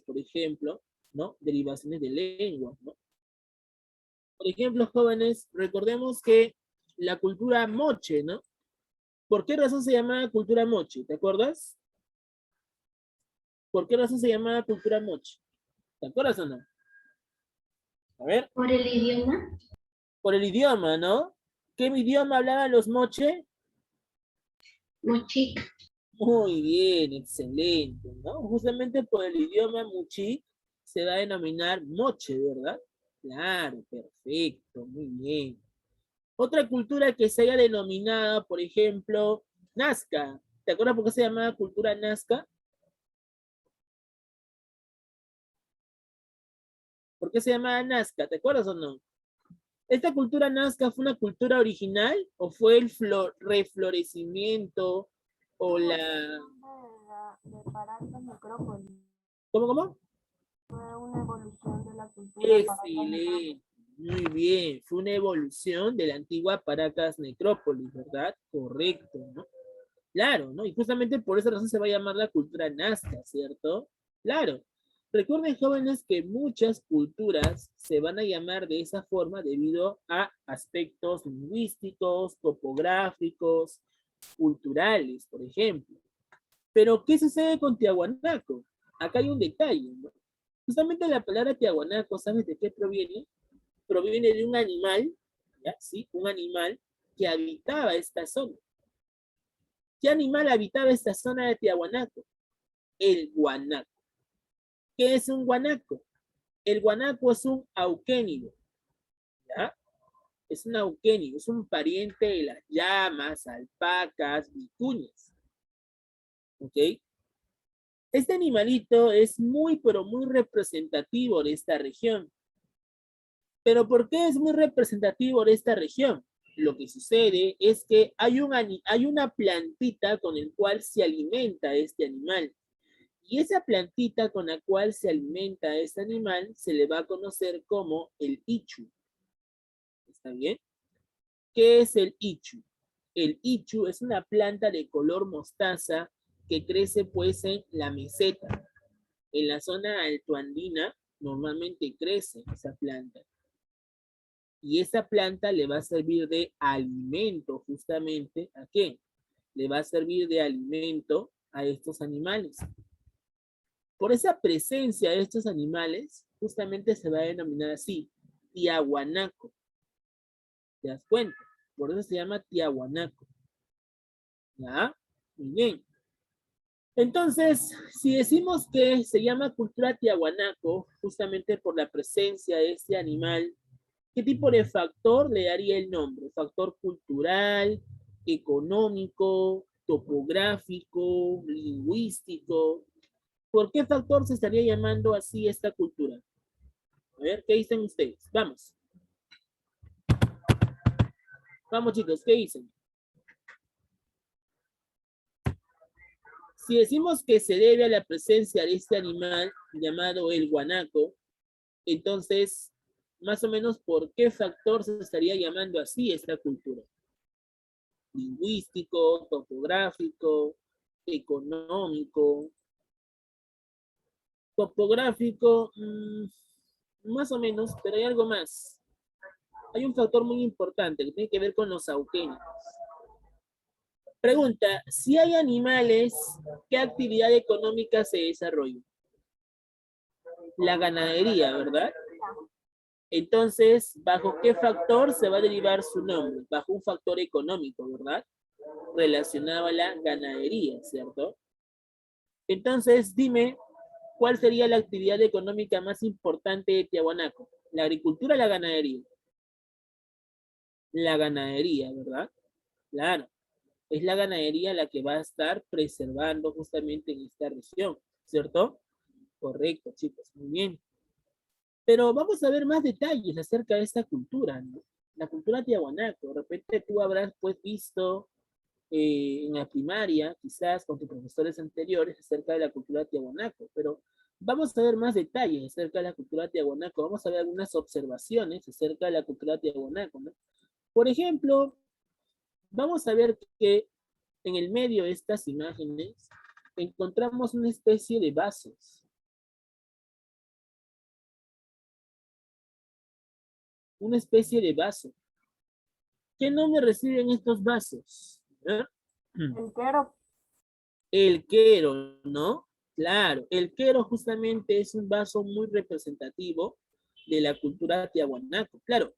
por ejemplo, ¿no? Derivaciones de lenguas, ¿no? Por ejemplo, jóvenes, recordemos que la cultura moche, ¿no? ¿Por qué razón se llama cultura moche? ¿Te acuerdas? ¿Por qué razón se llama cultura moche? ¿Te acuerdas o no? A ver, Por el idioma. por el idioma, ¿no? ¿Qué idioma hablaban los moche? Mochic. Muy bien, excelente, ¿no? Justamente por el idioma muchi se va a denominar moche, ¿verdad? Claro, perfecto, muy bien. Otra cultura que se haya denominado, por ejemplo, Nazca. ¿Te acuerdas por qué se llamaba cultura Nazca? ¿Por qué se llamaba Nazca? ¿Te acuerdas o no? ¿Esta cultura Nazca fue una cultura original o fue el reflorecimiento o la... De Paracas Necrópolis. ¿Cómo? Fue una evolución de la cultura Paracas Necrópolis. Excelente, muy bien. Fue una evolución de la antigua Paracas Necrópolis, ¿verdad? Correcto, ¿no? Claro, ¿no? Y justamente por esa razón se va a llamar la cultura Nazca, ¿cierto? Claro. Recuerden, jóvenes, que muchas culturas se van a llamar de esa forma debido a aspectos lingüísticos, topográficos, culturales, por ejemplo. Pero, ¿qué sucede con Tiahuanaco? Acá hay un detalle, ¿no? Justamente la palabra Tiahuanaco, ¿sabes de qué proviene? Proviene de un animal, ¿ya? ¿Sí? Un animal que habitaba esta zona. ¿Qué animal habitaba esta zona de Tiahuanaco? El guanaco. ¿Qué es un guanaco? El guanaco es un auquénido, ¿ya? Es un auquénido, es un pariente de las llamas, alpacas, vicuñas, ¿ok? Este animalito es muy, pero muy representativo de esta región. ¿Pero por qué es muy representativo de esta región? Lo que sucede es que hay una plantita con el cual se alimenta este animal. Y esa plantita con la cual se alimenta este animal se le va a conocer como el ichu. ¿Está bien? ¿Qué es el ichu? El ichu es una planta de color mostaza que crece pues en la meseta. En la zona altoandina normalmente crece esa planta. Y esa planta le va a servir de alimento justamente, ¿a qué? Le va a servir de alimento a estos animales. Por esa presencia de estos animales, justamente se va a denominar así, Tiahuanaco. ¿Te das cuenta? Por eso se llama Tiahuanaco. ¿Ya? Muy bien. Entonces, si decimos que se llama cultura Tiahuanaco, justamente por la presencia de este animal, ¿qué tipo de factor le daría el nombre? ¿Factor cultural, económico, topográfico, lingüístico? ¿Por qué factor se estaría llamando así esta cultura? A ver, ¿qué dicen ustedes? Vamos. Vamos, chicos, ¿qué dicen? Si decimos que se debe a la presencia de este animal llamado el guanaco, entonces, más o menos, ¿por qué factor se estaría llamando así esta cultura? Lingüístico, topográfico, económico. Topográfico, más o menos, pero hay algo más. Hay un factor muy importante que tiene que ver con los auquénicos. Pregunta, si hay animales, ¿qué actividad económica se desarrolla? La ganadería, ¿verdad? Entonces, ¿bajo qué factor se va a derivar su nombre? Bajo un factor económico, ¿verdad? Relacionado a la ganadería, ¿cierto? Entonces, dime, ¿cuál sería la actividad económica más importante de Tiahuanaco? ¿La agricultura o la ganadería? La ganadería, ¿verdad? Claro, es la ganadería la que va a estar preservando justamente en esta región, ¿cierto? Correcto, chicos, muy bien. Pero vamos a ver más detalles acerca de esta cultura, ¿no? La cultura tiahuanaco. De repente tú habrás pues visto en la primaria, quizás con tus profesores anteriores, acerca de la cultura tiahuanaco, pero vamos a ver más detalles acerca de la cultura tiahuanaco. Vamos a ver algunas observaciones acerca de la cultura tiahuanaco, ¿no? Por ejemplo, vamos a ver que en el medio de estas imágenes encontramos una especie de vasos. una especie de vaso. ¿Qué nombre reciben estos vasos? ¿Eh? El quero. El quero, ¿no? Claro, el quero justamente es un vaso muy representativo de la cultura tiahuanaco. Claro,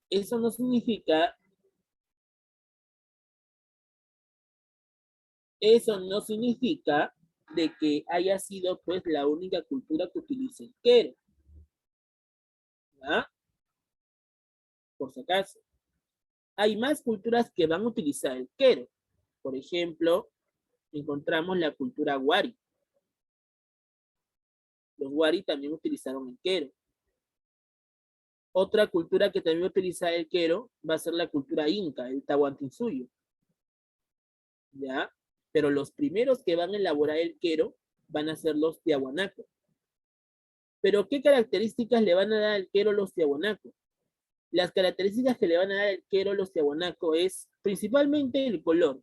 eso no significa, de que haya sido pues la única cultura que utilice el quero, ¿ya? Por si acaso. Hay más culturas que van a utilizar el quero. Por ejemplo, encontramos la cultura wari. Los wari también utilizaron el quero. Otra cultura que también utiliza el quero va a ser la cultura inca, el tahuantinsuyo. ¿Ya? Pero los primeros que van a elaborar el quero van a ser los tiahuanacos. Pero ¿qué características le van a dar al quero los tiahuanacos? Las características que le van a dar al quero los tiahuanacos es principalmente el color.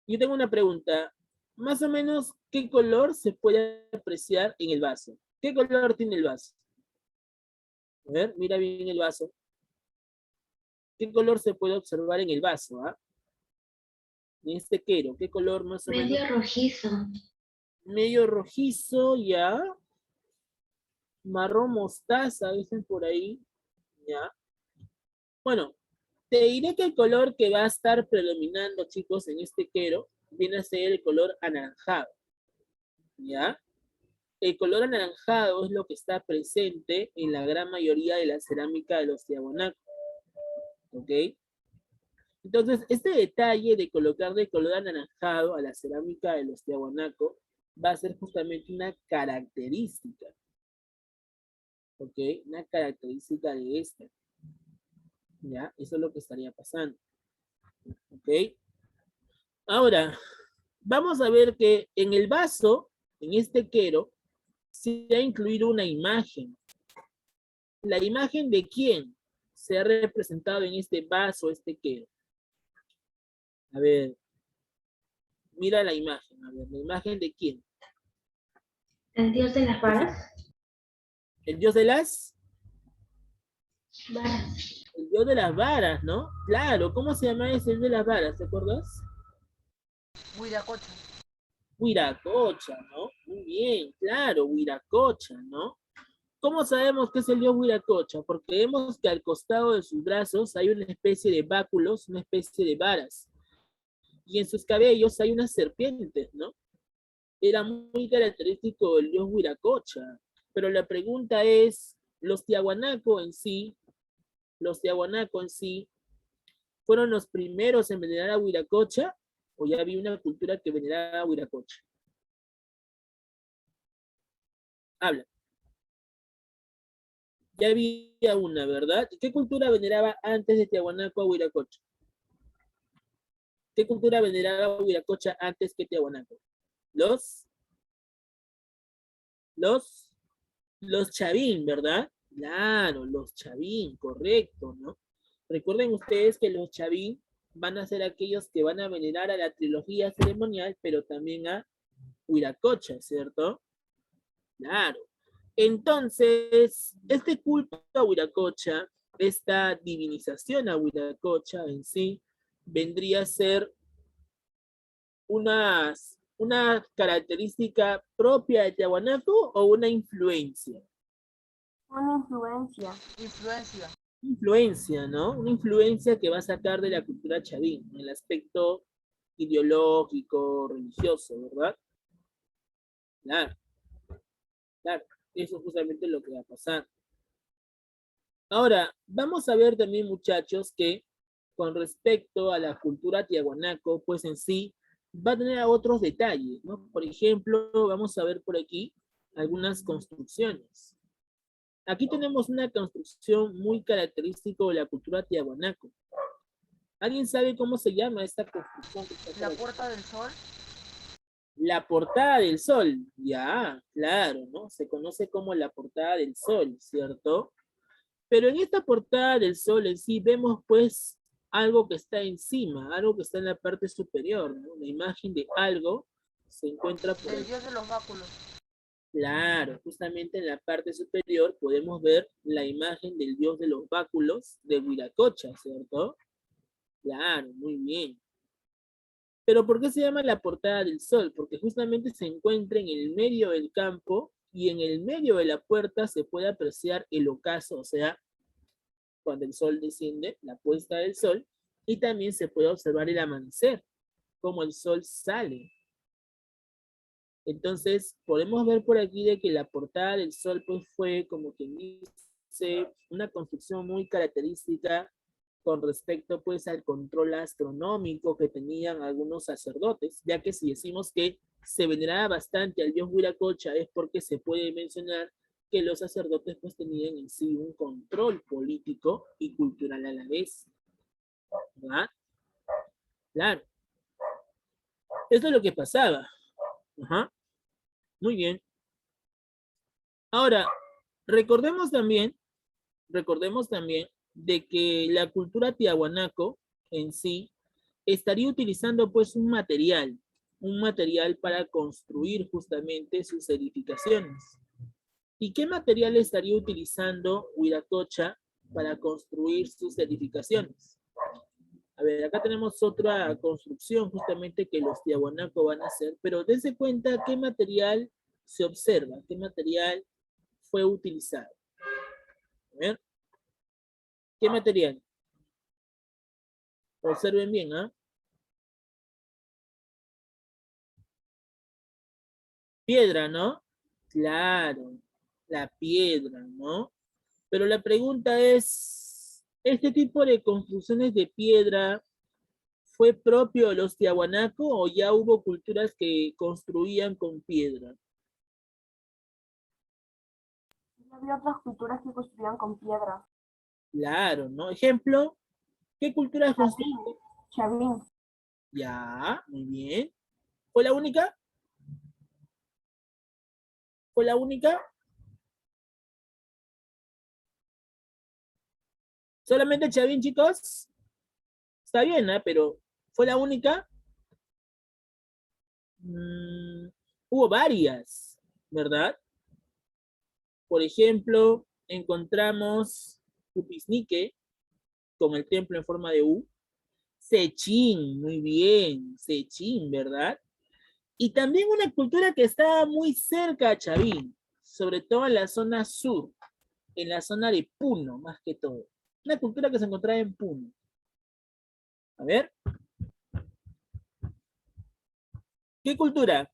Yo tengo una pregunta. Más o menos, ¿qué color se puede apreciar en el vaso? ¿Qué color tiene el vaso? A ver, mira bien el vaso. ¿Qué color se puede observar en el vaso? ¿Ah? En este quero, ¿qué color más o menos? Medio rojizo. Medio rojizo, ya. Marrón mostaza, dicen por ahí. Ya. Bueno, te diré que el color que va a estar predominando, chicos, en este quero, viene a ser el color anaranjado. ¿Ya? El color anaranjado es lo que está presente en la gran mayoría de la cerámica de los tiahuanacos. ¿Ok? Entonces, este detalle de colocarle color anaranjado a la cerámica de los tiahuanacos va a ser justamente una característica. ¿Ok? Una característica de esta. ¿Ya? Eso es lo que estaría pasando. ¿Ok? Ahora, vamos a ver que en el vaso, en este quero, se ha incluido una imagen. ¿La imagen de quién se ha representado en este vaso, este quero? A ver, mira la imagen. A ver, ¿la imagen de quién? El dios de las varas. ¿El dios de las? Varas. El dios de las varas, ¿no? Claro, ¿cómo se llama ese dios de las varas? ¿Te acuerdas? Huiracocha. Huiracocha, ¿no? Muy bien, claro, Huiracocha, ¿no? ¿Cómo sabemos que es el dios Huiracocha? Porque vemos que al costado de sus brazos hay una especie de báculos, una especie de varas. Y en sus cabellos hay unas serpientes, ¿no? Era muy característico del dios Huiracocha. Pero la pregunta es, los tiahuanaco en sí, ¿fueron los primeros en venerar a Huiracocha? ¿O ya había una cultura que veneraba a Huiracocha? Habla. Ya había una, ¿verdad? ¿Y qué cultura veneraba antes de Tiahuanaco a Huiracocha? ¿Qué cultura veneraba a Huiracocha antes que Tiahuanaco? Los, los, los Chavín, ¿verdad? Claro, los Chavín, correcto, ¿no? Recuerden ustedes que los Chavín van a ser aquellos que van a venerar a la trilogía ceremonial, pero también a Huiracocha, ¿cierto? Claro. Entonces, este culto a Huiracocha, esta divinización a Huiracocha en sí, vendría a ser una característica propia de Tiahuanaco o una influencia. Una influencia. Influencia. Influencia, ¿no? Una influencia que va a sacar de la cultura chavín, en el aspecto ideológico, religioso, ¿verdad? Claro, claro. Eso es justamente lo que va a pasar. Ahora, vamos a ver también, muchachos, que con respecto a la cultura tiahuanaco, pues en sí, va a tener otros detalles, ¿no? Por ejemplo, vamos a ver por aquí algunas construcciones. Aquí tenemos una construcción muy característica de la cultura tiahuanaco. ¿Alguien sabe cómo se llama esta construcción? La Puerta del Sol. La Portada del Sol, ya, claro, ¿no? Se conoce como la Portada del Sol, ¿cierto? Pero en esta Portada del Sol en sí vemos pues algo que está encima, algo que está en la parte superior, ¿no? La imagen de algo se encuentra por El ahí. dios de los báculos. Claro, justamente en la parte superior podemos ver la imagen del dios de los báculos de Huiracocha, ¿cierto? Claro, muy bien. Pero ¿por qué se llama la portada del sol? Porque justamente se encuentra en el medio del campo y en el medio de la puerta se puede apreciar el ocaso, o sea, cuando el sol desciende, la puesta del sol, y también se puede observar el amanecer, como el sol sale. Entonces, podemos ver por aquí de que la portada del sol pues fue como que dice una construcción muy característica con respecto pues al control astronómico que tenían algunos sacerdotes, ya que si decimos que se veneraba bastante al dios Huiracocha es porque se puede mencionar que los sacerdotes pues tenían en sí un control político y cultural a la vez, ¿verdad? Claro, eso es lo que pasaba. Ajá. Muy bien. Ahora, recordemos también de que la cultura tiahuanaco en sí estaría utilizando pues un material para construir justamente sus edificaciones. ¿Y qué material estaría utilizando Huiracocha para construir sus edificaciones? A ver, acá tenemos otra construcción justamente que los tiahuanaco van a hacer, pero dense cuenta qué material se observa, qué material fue utilizado. A ver, ¿qué material? Observen bien, ¿ah? Piedra, ¿no? Claro, la piedra, ¿no? Pero la pregunta es, ¿este tipo de construcciones de piedra fue propio de los tiahuanaco o ya hubo culturas que construían con piedra? Había otras culturas que construían con piedra. Claro, ¿no? Ejemplo, ¿qué culturas construían? Chavín, Chavín. Ya, muy bien. ¿Fue la única? ¿Fue la única? ¿Solamente Chavín, chicos? Está bien, ¿eh? Pero ¿fue la única? Mm, hubo varias, ¿verdad? Por ejemplo, encontramos Upisnique con el templo en forma de U. Sechín, muy bien, Sechín, ¿verdad? Y también una cultura que está muy cerca a Chavín, sobre todo en la zona sur, en la zona de Puno, más que todo. Una cultura que se encontraba en Puno. A ver, ¿qué cultura?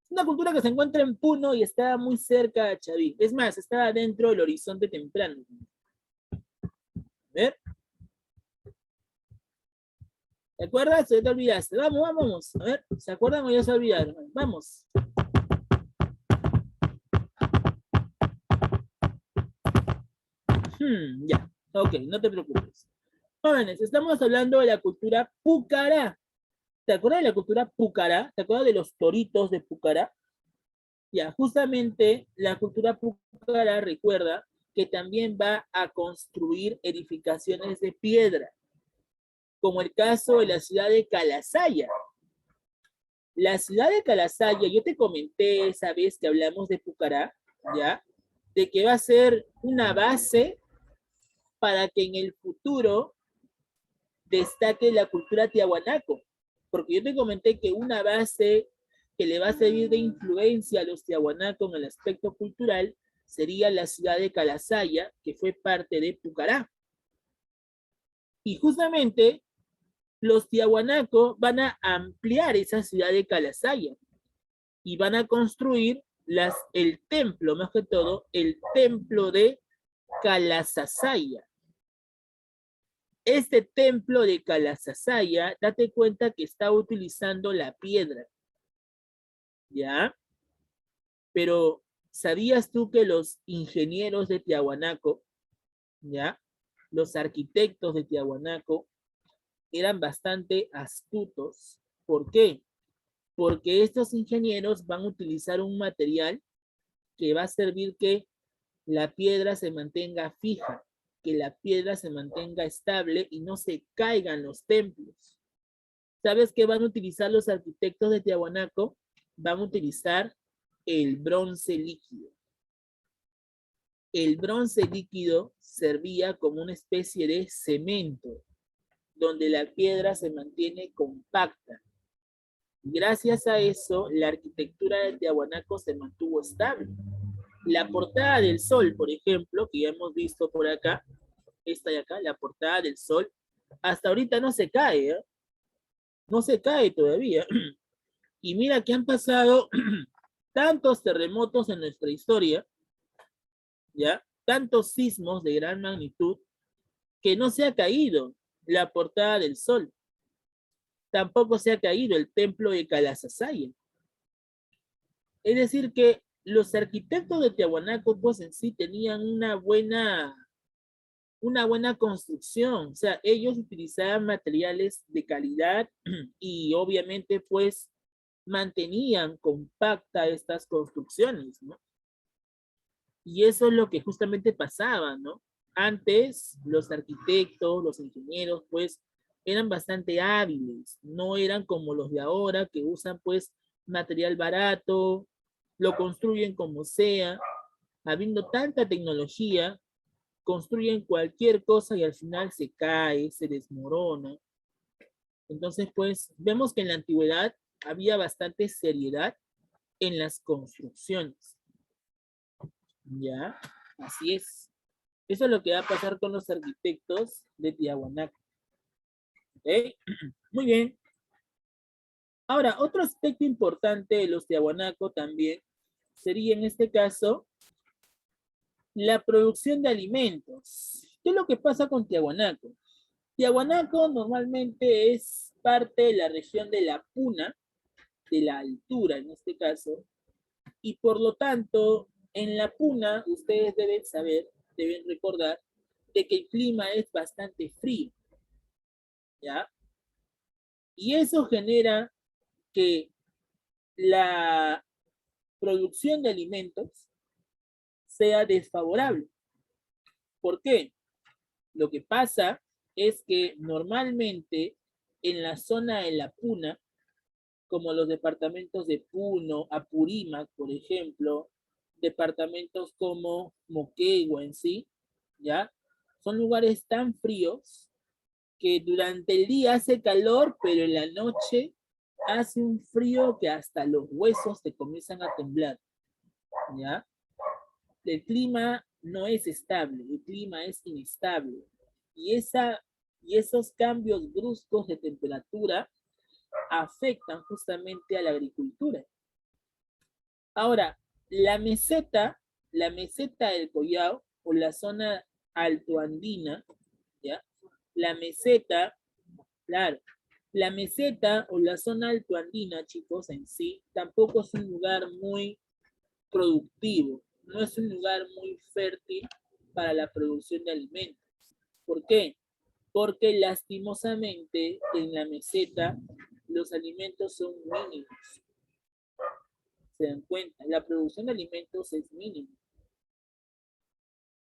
Una cultura que se encuentra en Puno y está muy cerca a Chavín. Es más, está dentro del horizonte temprano. A ver, ¿te acuerdas? ¿O te olvidaste? Vamos, vamos. A ver, ¿se acuerdan o ya se olvidaron? Vamos. Ya, ok, no te preocupes. Jóvenes, estamos hablando de la cultura Pucará. ¿Te acuerdas de la cultura Pucará? ¿Te acuerdas de los toritos de Pucará? Ya, justamente la cultura Pucará recuerda que también va a construir edificaciones de piedra, como el caso de la ciudad de Calasaya. La ciudad de Calasaya, yo te comenté esa vez que hablamos de Pucará, ¿ya? De que va a ser una base para que en el futuro destaque la cultura tiahuanaco, porque yo te comenté que una base que le va a servir de influencia a los tiahuanaco en el aspecto cultural sería la ciudad de Calasaya, que fue parte de Pucará. Y justamente los tiahuanaco van a ampliar esa ciudad de Calasaya y van a construir el templo, más que todo, el templo de Calasasaya. Este templo de Calasasaya, date cuenta que está utilizando la piedra, ¿ya? Pero, ¿sabías tú que los ingenieros de Tiahuanaco, ¿ya? Los arquitectos de Tiahuanaco eran bastante astutos. ¿Por qué? Porque estos ingenieros van a utilizar un material que va a servir que la piedra se mantenga fija, que la piedra se mantenga estable y no se caigan los templos. ¿Sabes qué van a utilizar los arquitectos de Tiahuanaco? Van a utilizar el bronce líquido. El bronce líquido servía como una especie de cemento, donde la piedra se mantiene compacta. Gracias a eso, la arquitectura de Tiahuanaco se mantuvo estable. La portada del sol, por ejemplo, que ya hemos visto por acá, esta de acá, la portada del sol, hasta ahorita no se cae, ¿eh? No se cae todavía. Y mira que han pasado tantos terremotos en nuestra historia, ¿ya? Tantos sismos de gran magnitud, que no se ha caído la portada del sol. Tampoco se ha caído el templo de Calasasaya. Es decir que los arquitectos de Tiahuanaco, pues en sí tenían una buena construcción. O sea, ellos utilizaban materiales de calidad y obviamente pues mantenían compacta estas construcciones, ¿no? Y eso es lo que justamente pasaba, ¿no? Antes los arquitectos, los ingenieros, pues eran bastante hábiles, no eran como los de ahora que usan pues material barato, lo construyen como sea, habiendo tanta tecnología, construyen cualquier cosa y al final se cae, se desmorona. Entonces, pues, vemos que en la antigüedad había bastante seriedad en las construcciones. ¿Ya? Así es. Eso es lo que va a pasar con los arquitectos de Tiahuanaco. ¿Ok? Muy bien. Ahora, otro aspecto importante de los Tiahuanaco también sería en este caso la producción de alimentos. ¿Qué es lo que pasa con Tiahuanaco? Tiahuanaco normalmente es parte de la región de la Puna, de la altura en este caso, y por lo tanto, en la Puna, ustedes deben saber, deben recordar, de que el clima es bastante frío, ¿ya? Y eso genera que la producción de alimentos sea desfavorable. ¿Por qué? Lo que pasa es que normalmente en la zona de la Puna, como los departamentos de Puno, Apurímac, por ejemplo, departamentos como Moquegua en sí, ¿ya? Son lugares tan fríos que durante el día hace calor, pero en la noche hace un frío que hasta los huesos te comienzan a temblar, ¿ya? El clima no es estable, el clima es inestable. Y esos cambios bruscos de temperatura afectan justamente a la agricultura. Ahora, la meseta del Collao o la zona altoandina, ¿ya? La meseta, claro, la meseta o la zona altoandina, chicos, en sí, tampoco es un lugar muy productivo, no es un lugar muy fértil para la producción de alimentos. ¿Por qué? Porque lastimosamente en la meseta los alimentos son mínimos. Se dan cuenta, la producción de alimentos es mínima.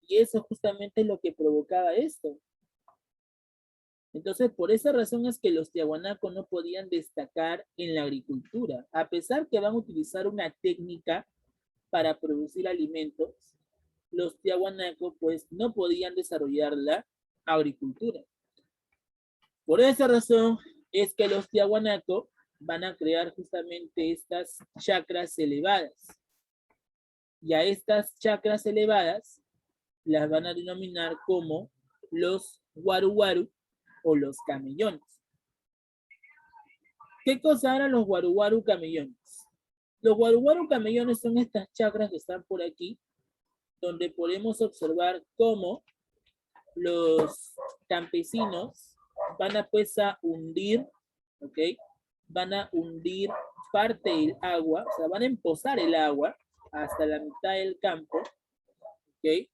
Y eso justamente es lo que provocaba esto. Entonces, por esa razón es que los tiahuanacos no podían destacar en la agricultura, a pesar que van a utilizar una técnica para producir alimentos, los tiahuanacos pues no podían desarrollar la agricultura. Por esa razón es que los tiahuanacos van a crear justamente estas chacras elevadas. Y a estas chacras elevadas las van a denominar como los guaruguaru o los camellones. ¿Qué cosa eran los guaruguaru camellones? Los guaruguaru camellones son estas chacras que están por aquí, donde podemos observar cómo los campesinos van a pues a hundir, ¿ok? Van a hundir parte del agua, o sea, van a empozar el agua hasta la mitad del campo, ¿ok?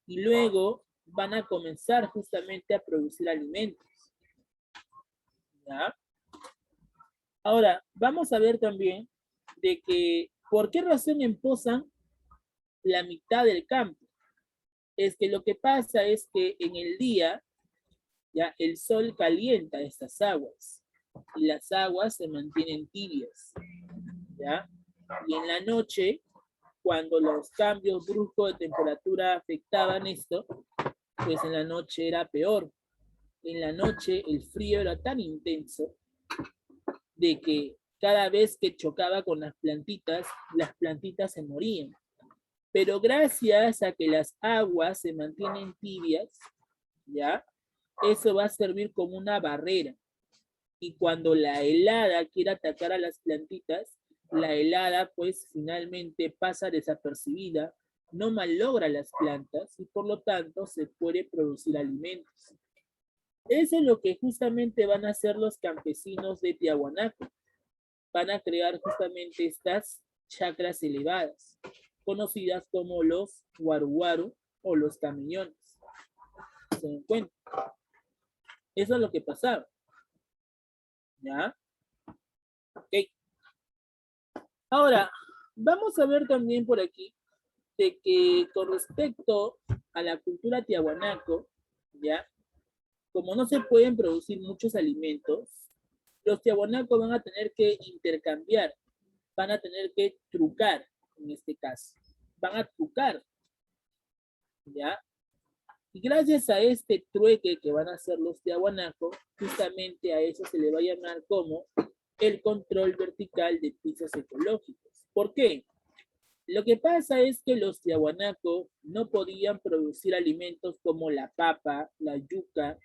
Y luego van a comenzar justamente a producir alimentos, ¿ya? Ahora, vamos a ver también de que, ¿por qué razón empozan la mitad del campo? Es que lo que pasa es que en el día, ya, el sol calienta estas aguas y las aguas se mantienen tibias, ¿ya? Y en la noche, cuando los cambios bruscos de temperatura afectaban esto, pues en la noche era peor. En la noche el frío era tan intenso de que cada vez que chocaba con las plantitas se morían. Pero gracias a que las aguas se mantienen tibias, ¿ya? Eso va a servir como una barrera. Y cuando la helada quiere atacar a las plantitas, la helada pues finalmente pasa desapercibida, no malogra las plantas y por lo tanto se puede producir alimentos. Eso es lo que justamente van a hacer los campesinos de Tiahuanaco. Van a crear justamente estas chacras elevadas, conocidas como los guaruguaru o los camellones. ¿Se dan cuenta? Eso es lo que pasaba. ¿Ya? Ok. Ahora, vamos a ver también por aquí de que con respecto a la cultura tiahuanaco, ¿ya? Como no se pueden producir muchos alimentos, los tiahuanacos van a tener que intercambiar, van a tener que trucar, en este caso. Van a trucar, ¿ya? Y gracias a este trueque que van a hacer los tiahuanacos, justamente a eso se le va a llamar como el control vertical de pisos ecológicos. ¿Por qué? Lo que pasa es que los tiahuanacos no podían producir alimentos como la papa, la yuca,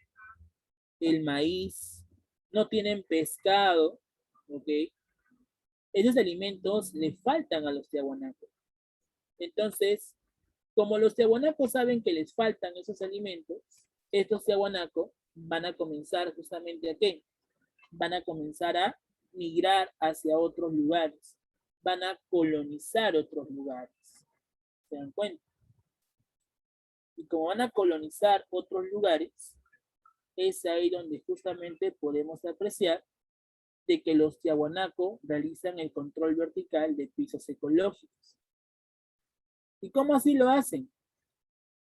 el maíz, no tienen pescado, ¿ok? Esos alimentos le faltan a los tiahuanacos. Entonces, como los tiahuanacos saben que les faltan esos alimentos, estos tiahuanacos van a comenzar justamente a ¿qué? Van a comenzar a migrar hacia otros lugares, van a colonizar otros lugares. ¿Se dan cuenta? Y como van a colonizar otros lugares, es ahí donde justamente podemos apreciar de que los tiahuanacos realizan el control vertical de pisos ecológicos. ¿Y cómo así lo hacen?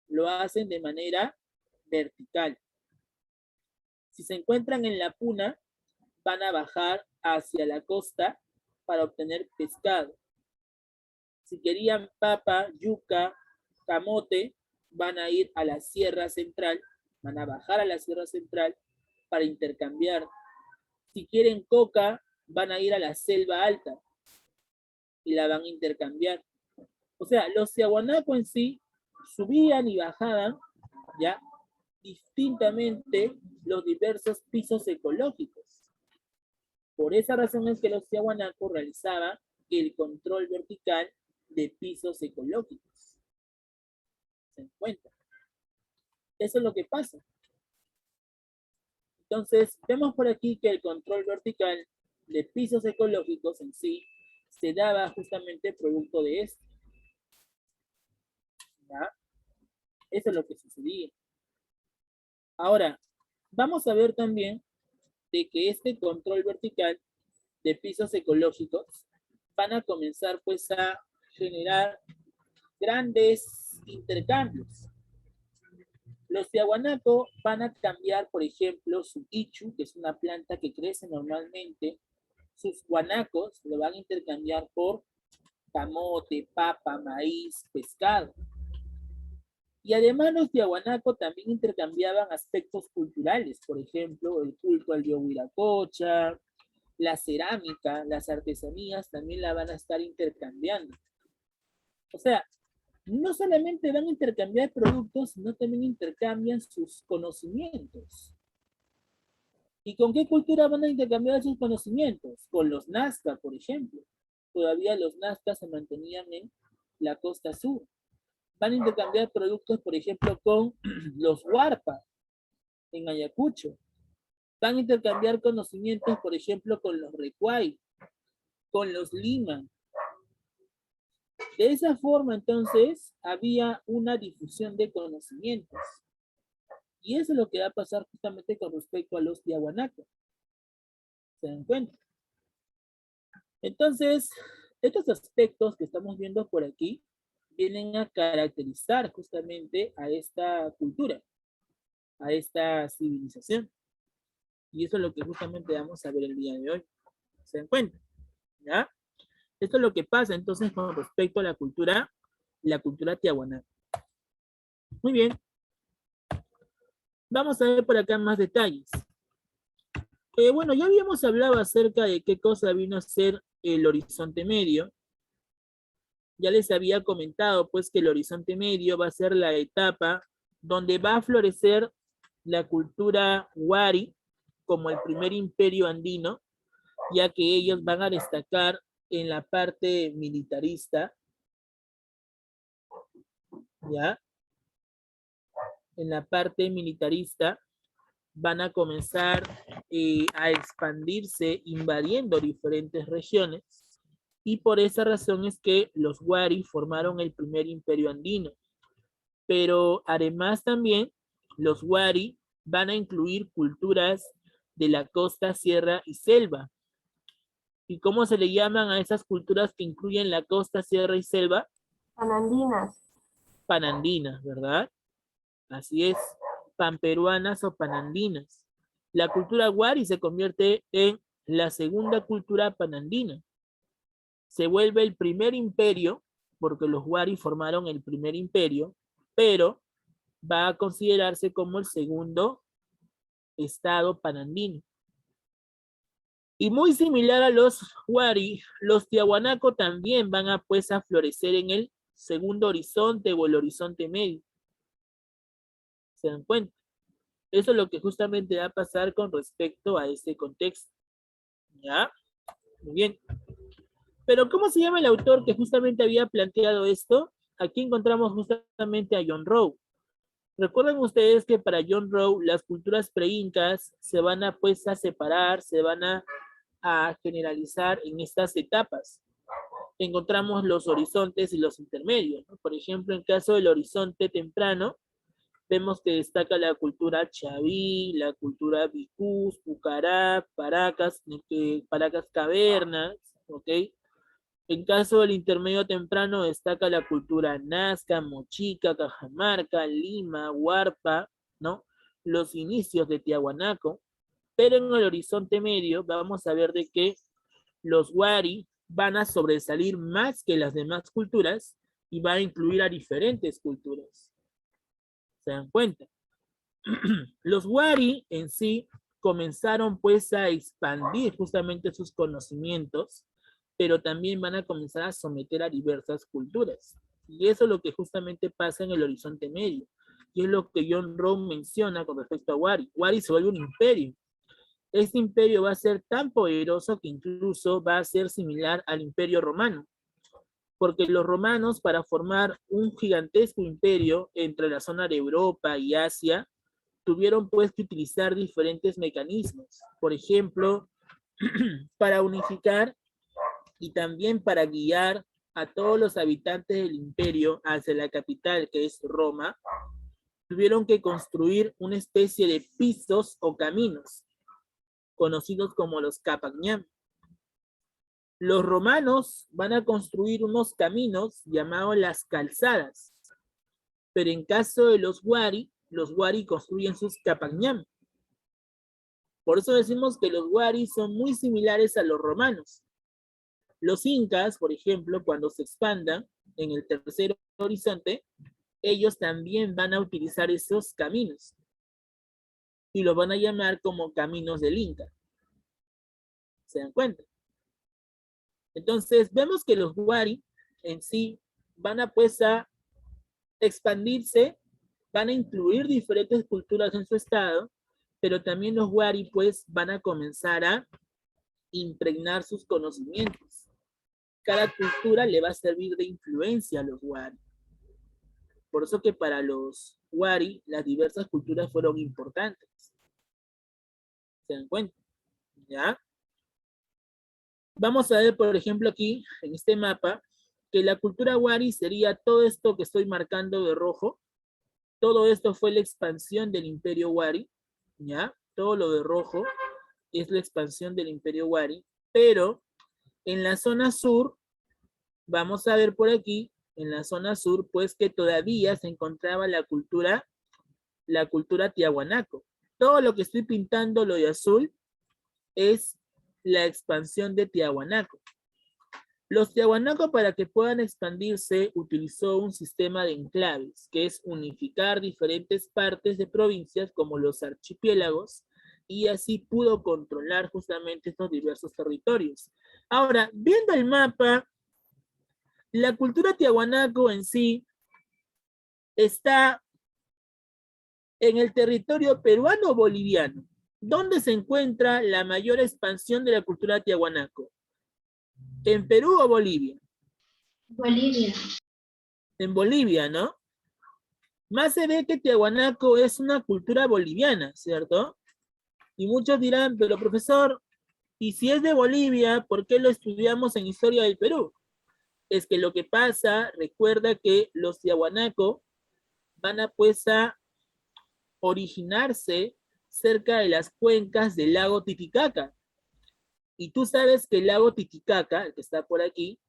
Lo hacen de manera vertical. Si se encuentran en la puna, van a bajar hacia la costa para obtener pescado. Si querían papa, yuca, camote, van a ir a la Sierra Central, van a bajar a la Sierra Central para intercambiar. Si quieren coca, van a ir a la Selva Alta y la van a intercambiar. O sea, los tiahuanacos en sí subían y bajaban, ya, distintamente los diversos pisos ecológicos. Por esa razón es que los tiahuanacos realizaban el control vertical de pisos ecológicos. ¿Se encuentran? Eso es lo que pasa. Entonces, vemos por aquí que el control vertical de pisos ecológicos en sí se daba justamente producto de esto. ¿Ya? Eso es lo que sucedía. Ahora, vamos a ver también de que este control vertical de pisos ecológicos van a comenzar pues a generar grandes intercambios. Los tiahuanacos van a cambiar, por ejemplo, su ichu, que es una planta que crece normalmente, sus guanacos lo van a intercambiar por camote, papa, maíz, pescado. Y además los tiahuanacos también intercambiaban aspectos culturales, por ejemplo, el culto al dios Huiracocha, la cerámica, las artesanías también la van a estar intercambiando. O sea, no solamente van a intercambiar productos, sino también intercambian sus conocimientos. ¿Y con qué cultura van a intercambiar sus conocimientos? Con los Nazca, por ejemplo. Todavía los Nazca se mantenían en la costa sur. Van a intercambiar productos, por ejemplo, con los Huarpa, en Ayacucho. Van a intercambiar conocimientos, por ejemplo, con los Recuay, con los Lima. De esa forma, entonces, había una difusión de conocimientos. Y eso es lo que va a pasar justamente con respecto a los tiahuanacos. ¿Se dan cuenta? Entonces, estos aspectos que estamos viendo por aquí vienen a caracterizar justamente a esta cultura, a esta civilización. Y eso es lo que justamente vamos a ver el día de hoy. ¿Se dan cuenta? ¿Ya? Esto es lo que pasa entonces con respecto a la cultura tiahuanaco. Muy bien. Vamos a ver por acá más detalles. Bueno, ya habíamos hablado acerca de qué cosa vino a ser el Horizonte Medio. Ya les había comentado pues que el Horizonte Medio va a ser la etapa donde va a florecer la cultura Wari como el primer imperio andino, ya que ellos van a destacar en la parte militarista, ¿ya? En la parte militarista van a comenzar a expandirse invadiendo diferentes regiones, y por esa razón es que los Wari formaron el primer imperio andino. Pero además también los Wari van a incluir culturas de la costa, sierra y selva. ¿Y cómo se le llaman a esas culturas que incluyen la costa, sierra y selva? Panandinas. Panandinas, ¿verdad? Así es, panperuanas o panandinas. La cultura Wari se convierte en la segunda cultura panandina. Se vuelve el primer imperio, porque los Wari formaron el primer imperio, pero va a considerarse como el segundo estado panandino. Y muy similar a los Wari, los Tiahuanaco también van a, pues, a florecer en el segundo horizonte o el horizonte medio. ¿Se dan cuenta? Eso es lo que justamente va a pasar con respecto a este contexto. ¿Ya? Muy bien. Pero ¿cómo se llama el autor que justamente había planteado esto? Aquí encontramos justamente a John Rowe. Recuerden ustedes que para John Rowe las culturas pre-incas se van a, pues, a separar, se van a generalizar en estas etapas. Encontramos los horizontes y los intermedios, ¿no? Por ejemplo, en caso del horizonte temprano, vemos que destaca la cultura Chaví, la cultura Vicús, Pucará, Paracas, Paracas Cavernas, ¿ok? En caso del intermedio temprano destaca la cultura Nazca, Mochica, Cajamarca, Lima, Huarpa, ¿no? Los inicios de Tiahuanaco. Pero en el horizonte medio vamos a ver de que los Wari van a sobresalir más que las demás culturas y van a incluir a diferentes culturas. ¿Se dan cuenta? Los Wari en sí comenzaron pues a expandir justamente sus conocimientos, pero también van a comenzar a someter a diversas culturas. Y eso es lo que justamente pasa en el horizonte medio. Y es lo que John Rowe menciona con respecto a Wari. Wari se vuelve un imperio. Este imperio va a ser tan poderoso que incluso va a ser similar al imperio romano, porque los romanos, para formar un gigantesco imperio entre la zona de Europa y Asia, tuvieron pues que utilizar diferentes mecanismos. Por ejemplo, para unificar y también para guiar a todos los habitantes del imperio hacia la capital, que es Roma, tuvieron que construir una especie de pisos o caminos, conocidos como los Capagñam. Los romanos van a construir unos caminos llamados las calzadas, pero en caso de los Wari construyen sus Capagñam. Por eso decimos que los Wari son muy similares a los romanos. Los incas, por ejemplo, cuando se expandan en el tercer horizonte, ellos también van a utilizar esos caminos y los van a llamar como caminos del Inca. ¿Se dan cuenta? Entonces, vemos que los Wari en sí van a pues a expandirse, van a incluir diferentes culturas en su estado, pero también los Wari pues van a comenzar a impregnar sus conocimientos. Cada cultura le va a servir de influencia a los Wari. Por eso que para los Wari las diversas culturas fueron importantes. ¿Se dan cuenta? ¿Ya? Vamos a ver, por ejemplo, aquí en este mapa, que la cultura Wari sería todo esto que estoy marcando de rojo. Todo esto fue la expansión del imperio Wari, ¿ya? Todo lo de rojo es la expansión del imperio Wari, pero en la zona sur, vamos a ver por aquí, en la zona sur, pues que todavía se encontraba la cultura tiahuanaco. Todo lo que estoy pintando, lo de azul, es la expansión de Tiahuanaco. Los Tiahuanaco, para que puedan expandirse, utilizó un sistema de enclaves, que es unificar diferentes partes de provincias como los archipiélagos, y así pudo controlar justamente estos diversos territorios. Ahora, viendo el mapa, la cultura tiahuanaco en sí está en el territorio peruano-boliviano. ¿Dónde se encuentra la mayor expansión de la cultura tiahuanaco? ¿En Perú o Bolivia? Bolivia. En Bolivia, ¿no? Más se ve que tiahuanaco es una cultura boliviana, ¿cierto? Y muchos dirán, pero profesor, y si es de Bolivia, ¿por qué lo estudiamos en Historia del Perú? Es que lo que pasa, recuerda que los tiahuanaco van a pues a originarse cerca de las cuencas del lago Titicaca. Y tú sabes que el lago Titicaca, el que está por aquí,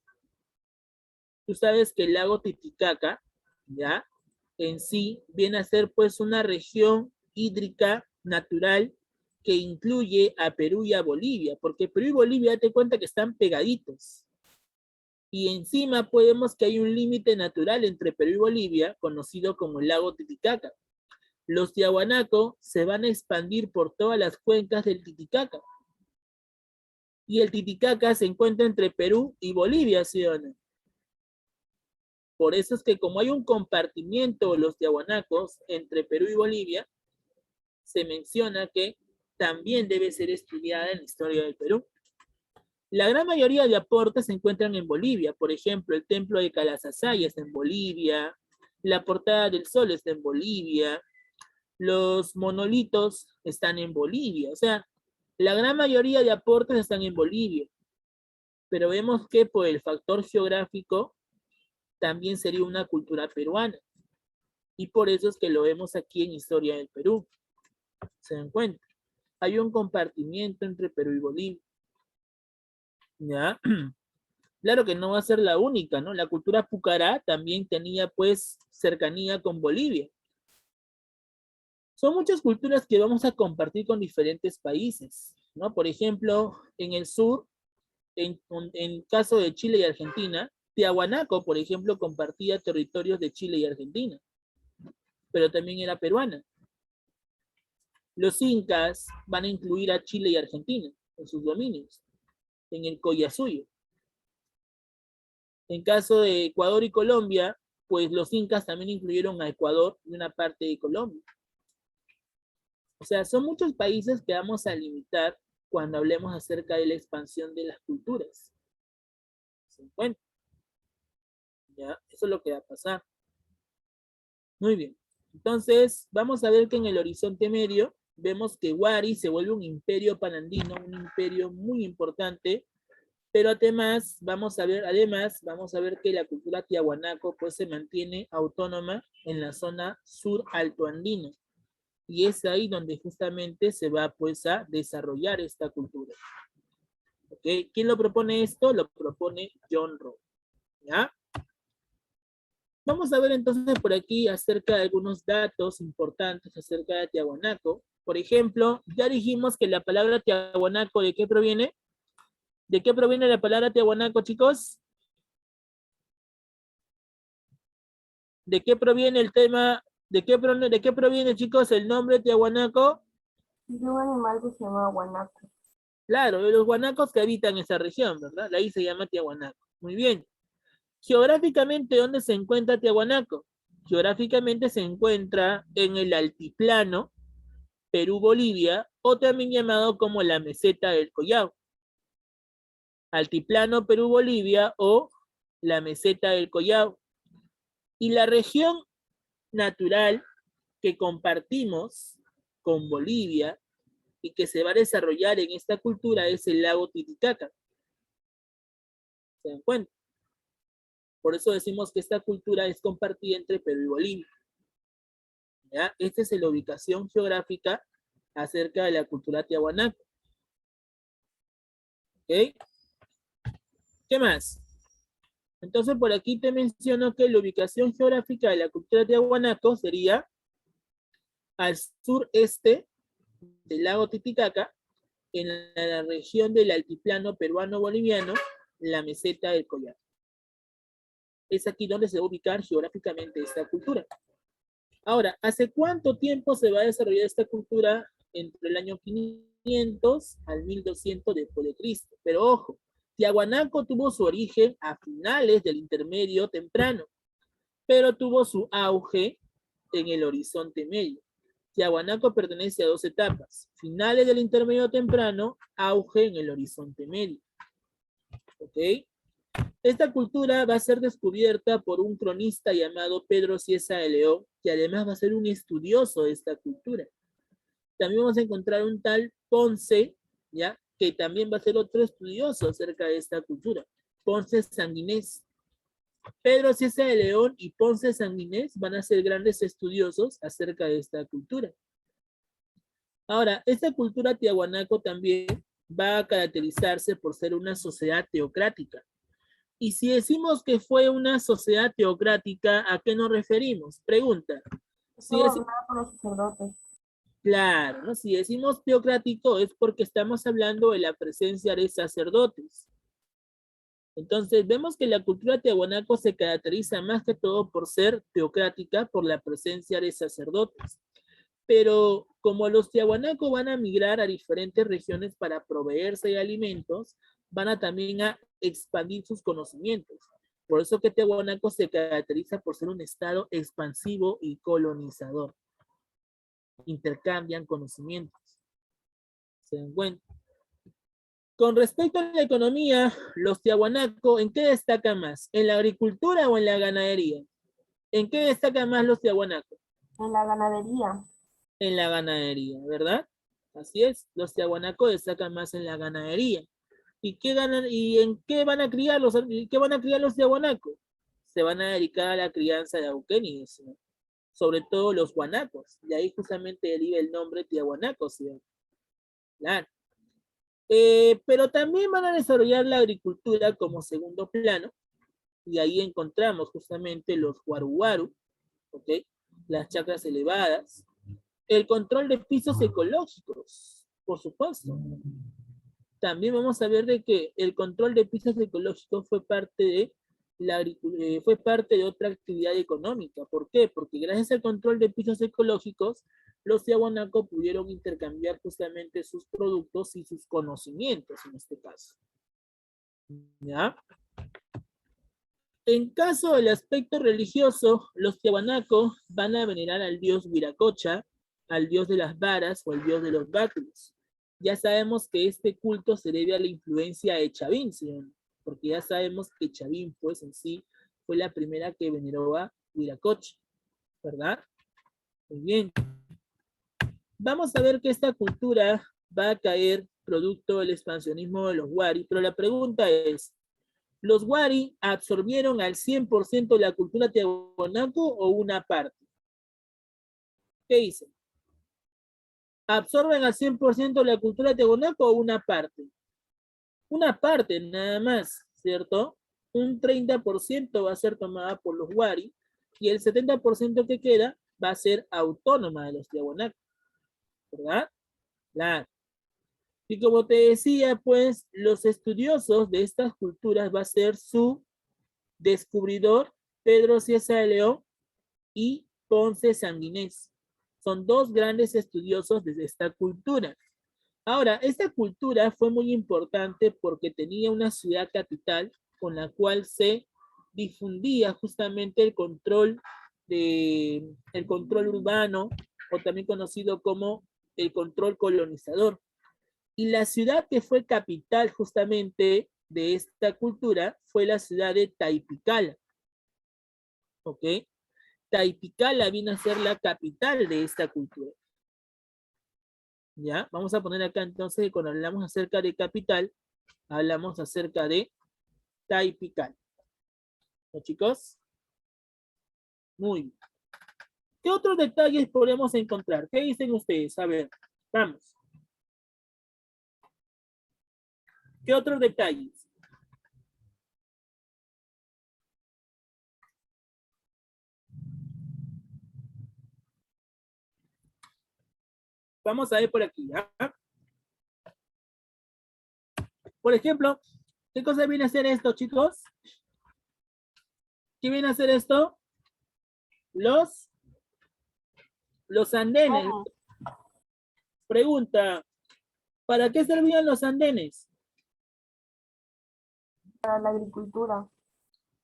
tú sabes que el lago Titicaca, ¿ya? En sí viene a ser pues una región hídrica natural que incluye a Perú y a Bolivia, porque Perú y Bolivia, date cuenta que están pegaditos. Y encima podemos que hay un límite natural entre Perú y Bolivia, conocido como el lago Titicaca. Los tiahuanaco se van a expandir por todas las cuencas del Titicaca. Y el Titicaca se encuentra entre Perú y Bolivia, ¿sí o no? Por eso es que como hay un compartimiento de los tiahuanacos entre Perú y Bolivia, se menciona que también debe ser estudiada en la historia del Perú. La gran mayoría de aportes se encuentran en Bolivia. Por ejemplo, el templo de Calasasay está en Bolivia, la portada del Sol está en Bolivia, los monolitos están en Bolivia. O sea, la gran mayoría de aportes están en Bolivia. Pero vemos que por el factor geográfico también sería una cultura peruana. Y por eso es que lo vemos aquí en Historia del Perú. ¿Se dan cuenta? Hay un compartimiento entre Perú y Bolivia. ¿Ya? Claro que no va a ser la única, ¿no? La cultura pucará también tenía pues cercanía con Bolivia. Son muchas culturas que vamos a compartir con diferentes países, ¿no? Por ejemplo, en el sur, en caso de Chile y Argentina, Tiahuanaco, por ejemplo, compartía territorios de Chile y Argentina, pero también era peruana. Los incas van a incluir a Chile y Argentina en sus dominios, en el Collasuyo. En caso de Ecuador y Colombia, pues los incas también incluyeron a Ecuador y una parte de Colombia. O sea, son muchos países que vamos a limitar cuando hablemos acerca de la expansión de las culturas. ¿Se encuentra? ¿Ya? Eso es lo que va a pasar. Muy bien. Entonces, vamos a ver que en el Horizonte Medio vemos que Huari se vuelve un imperio panandino, un imperio muy importante, pero además vamos a ver que la cultura tiahuanaco pues se mantiene autónoma en la zona sur altoandina. Y es ahí donde justamente se va pues a desarrollar esta cultura. ¿Okay? ¿Quién lo propone esto? Lo propone John Rowe. ¿Ya? Vamos a ver entonces por aquí acerca de algunos datos importantes acerca de Tiahuanaco. Por ejemplo, ya dijimos que la palabra Tiahuanaco, ¿de qué proviene? ¿De qué proviene la palabra Tiahuanaco, chicos? ¿De qué proviene el tema? ¿De qué proviene, chicos, el nombre Tiahuanaco? De un animal que se llama guanaco. Claro, de los guanacos que habitan esa región, ¿verdad? Ahí se llama Tiahuanaco. Muy bien. Geográficamente, ¿dónde se encuentra Tiahuanaco? Geográficamente se encuentra en el altiplano Perú-Bolivia, o también llamado como la meseta del Collao. Altiplano Perú-Bolivia o la meseta del Collao. Y la región natural que compartimos con Bolivia y que se va a desarrollar en esta cultura es el lago Titicaca. ¿Se dan cuenta? Por eso decimos que esta cultura es compartida entre Perú y Bolivia. ¿Ya? Esta es la ubicación geográfica acerca de la cultura tiahuanaco. ¿Ok? ¿Qué más? Entonces por aquí te menciono que la ubicación geográfica de la cultura tiahuanaco sería al sureste del lago Titicaca, en la región del altiplano peruano-boliviano, la meseta del Collado. Es aquí donde se va a ubicar geográficamente esta cultura. Ahora, ¿hace cuánto tiempo se va a desarrollar esta cultura? Entre el año 500 al 1200 después de Cristo. Pero ojo, Tiahuanaco tuvo su origen a finales del intermedio temprano, pero tuvo su auge en el horizonte medio. Tiahuanaco pertenece a dos etapas: finales del intermedio temprano, auge en el horizonte medio. ¿Ok? Esta cultura va a ser descubierta por un cronista llamado Pedro Cieza de León, que además va a ser un estudioso de esta cultura. También vamos a encontrar un tal Ponce, ¿ya? Que también va a ser otro estudioso acerca de esta cultura. Ponce Sanguinés. Pedro Cieza de León y Ponce Sanguinés van a ser grandes estudiosos acerca de esta cultura. Ahora, esta cultura tiahuanaco también va a caracterizarse por ser una sociedad teocrática. Y si decimos que fue una sociedad teocrática, ¿a qué nos referimos? Pregunta. Si Estuvo es, gobernada por los sacerdotes. claro, ¿no? Si decimos teocrático es porque estamos hablando de la presencia de sacerdotes. Entonces, vemos que la cultura tiahuanaco se caracteriza más que todo por ser teocrática, por la presencia de sacerdotes. Pero como los tiahuanacos van a migrar a diferentes regiones para proveerse de alimentos, van a también a expandir sus conocimientos. Por eso que Tiahuanaco se caracteriza por ser un estado expansivo y colonizador. Intercambian conocimientos. ¿Se dan cuenta? Con respecto a la economía, los tiahuanacos, ¿en qué destacan más? ¿En la agricultura o en la ganadería? ¿En qué destacan más los tiahuanacos? En la ganadería. En la ganadería, ¿verdad? Así es, los tiahuanacos destacan más en la ganadería. ¿Y en qué van a criar los tiahuanacos? Se van a dedicar a la crianza de auquénides, ¿no? Sobre todo los guanacos. De ahí justamente deriva el nombre tiahuanacos, ¿sí? Claro. Pero también van a desarrollar la agricultura como segundo plano, y ahí encontramos justamente los guaruguaru, ¿ok? Las chacras elevadas, el control de pisos ecológicos, por supuesto. También vamos a ver de que el control de pisos ecológicos fue parte de fue parte de otra actividad económica. ¿Por qué? Porque gracias al control de pisos ecológicos, los tiahuanacos pudieron intercambiar justamente sus productos y sus conocimientos en este caso. ¿Ya? En caso del aspecto religioso, los tiahuanacos van a venerar al dios Viracocha, al dios de las varas o al dios de los báculos. Ya sabemos que este culto se debe a la influencia de Chavín, ¿sí? Porque ya sabemos que Chavín, pues en sí, fue la primera que veneró a Viracocha, ¿verdad? Muy bien. Vamos a ver que esta cultura va a caer producto del expansionismo de los Wari, pero la pregunta es, ¿los Wari absorbieron al 100% la cultura tiahuanaco o una parte? ¿Qué dicen? ¿Absorben al 100% la cultura tiahuanaco o una parte? Una parte nada más, ¿cierto? Un 30% va a ser tomada por los Wari y el 70% que queda va a ser autónoma de los tiahuanacos, ¿verdad? Claro. Y como te decía, pues los estudiosos de estas culturas va a ser su descubridor Pedro Cieza de León y Ponce Sanguinés. Son dos grandes estudiosos de esta cultura. Ahora, esta cultura fue muy importante porque tenía una ciudad capital con la cual se difundía justamente el control urbano, o también conocido como el control colonizador. Y la ciudad que fue capital justamente de esta cultura fue la ciudad de Taipicala. ¿Ok? Taipicala vino a ser la capital de esta cultura. ¿Ya? Vamos a poner acá entonces que cuando hablamos acerca de capital, hablamos acerca de Taipicala. ¿No, chicos? Muy bien. ¿Qué otros detalles podemos encontrar? ¿Qué dicen ustedes? A ver, vamos. ¿Qué otros detalles? Vamos a ver por aquí, ¿ya? Por ejemplo, ¿Qué cosa viene a hacer esto, chicos? ¿Qué viene a hacer esto? Los andenes. Ajá. Pregunta, ¿para qué servían los andenes? Para la agricultura.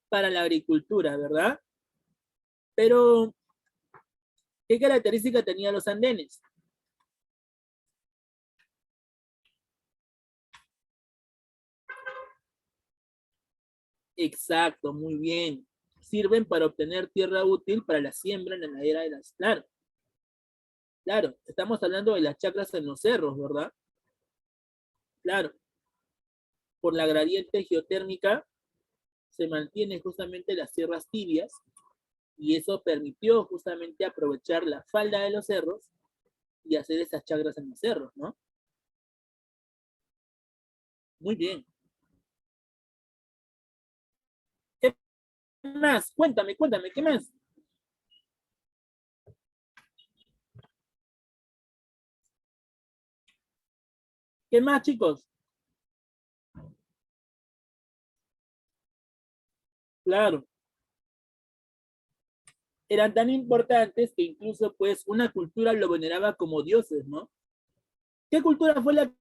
Para la agricultura, ¿verdad? Pero, ¿qué característica tenían los andenes? Exacto, muy bien. Sirven para obtener tierra útil para la siembra en la era de las... Claro, claro. Estamos hablando de las chacras en los cerros, ¿verdad? Claro. Por la gradiente geotérmica se mantienen justamente las tierras tibias y eso permitió justamente aprovechar la falda de los cerros y hacer esas chacras en los cerros, ¿no? Muy bien. ¿Qué más? Cuéntame, ¿qué más? ¿Qué más, chicos? Claro. Eran tan importantes que incluso pues una cultura lo veneraba como dioses, ¿no? ¿Qué cultura fue la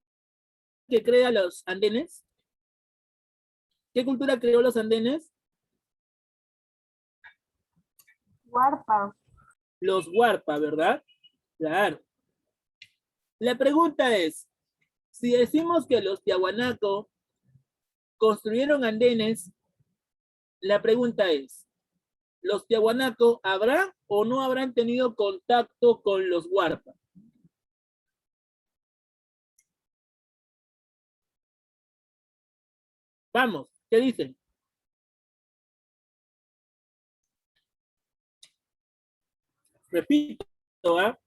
que crea los andenes? ¿Qué cultura creó los andenes? Huarpa. Los Huarpa, ¿verdad? Claro. La pregunta es, si decimos que los Tiahuanaco construyeron andenes, la pregunta es, ¿los Tiahuanaco habrán o no habrán tenido contacto con los Huarpa? Vamos, ¿qué dicen? Repito, ¿ah?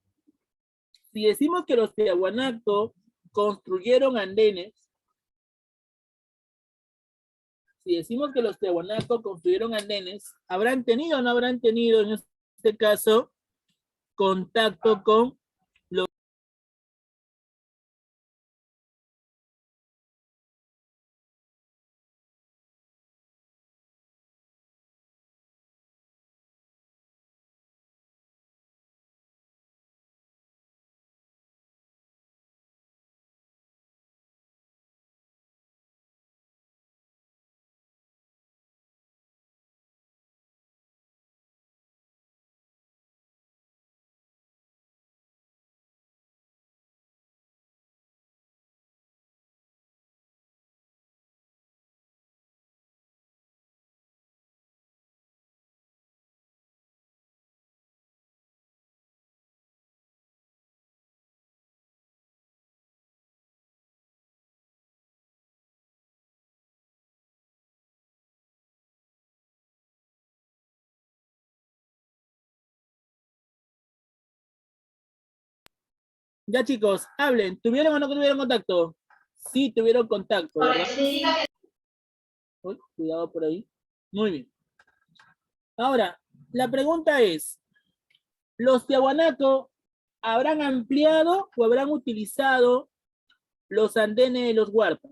Si decimos que los Tiahuanaco construyeron andenes, si decimos que los Tiahuanaco construyeron andenes, ¿habrán tenido o no habrán tenido en este caso contacto con los... Ya chicos, hablen, ¿tuvieron o no tuvieron contacto? Sí, tuvieron contacto, ¿verdad? Uy, cuidado por ahí. Muy bien. Ahora, la pregunta es, ¿los Tiahuanaco habrán ampliado o habrán utilizado los andenes de los Huarpa?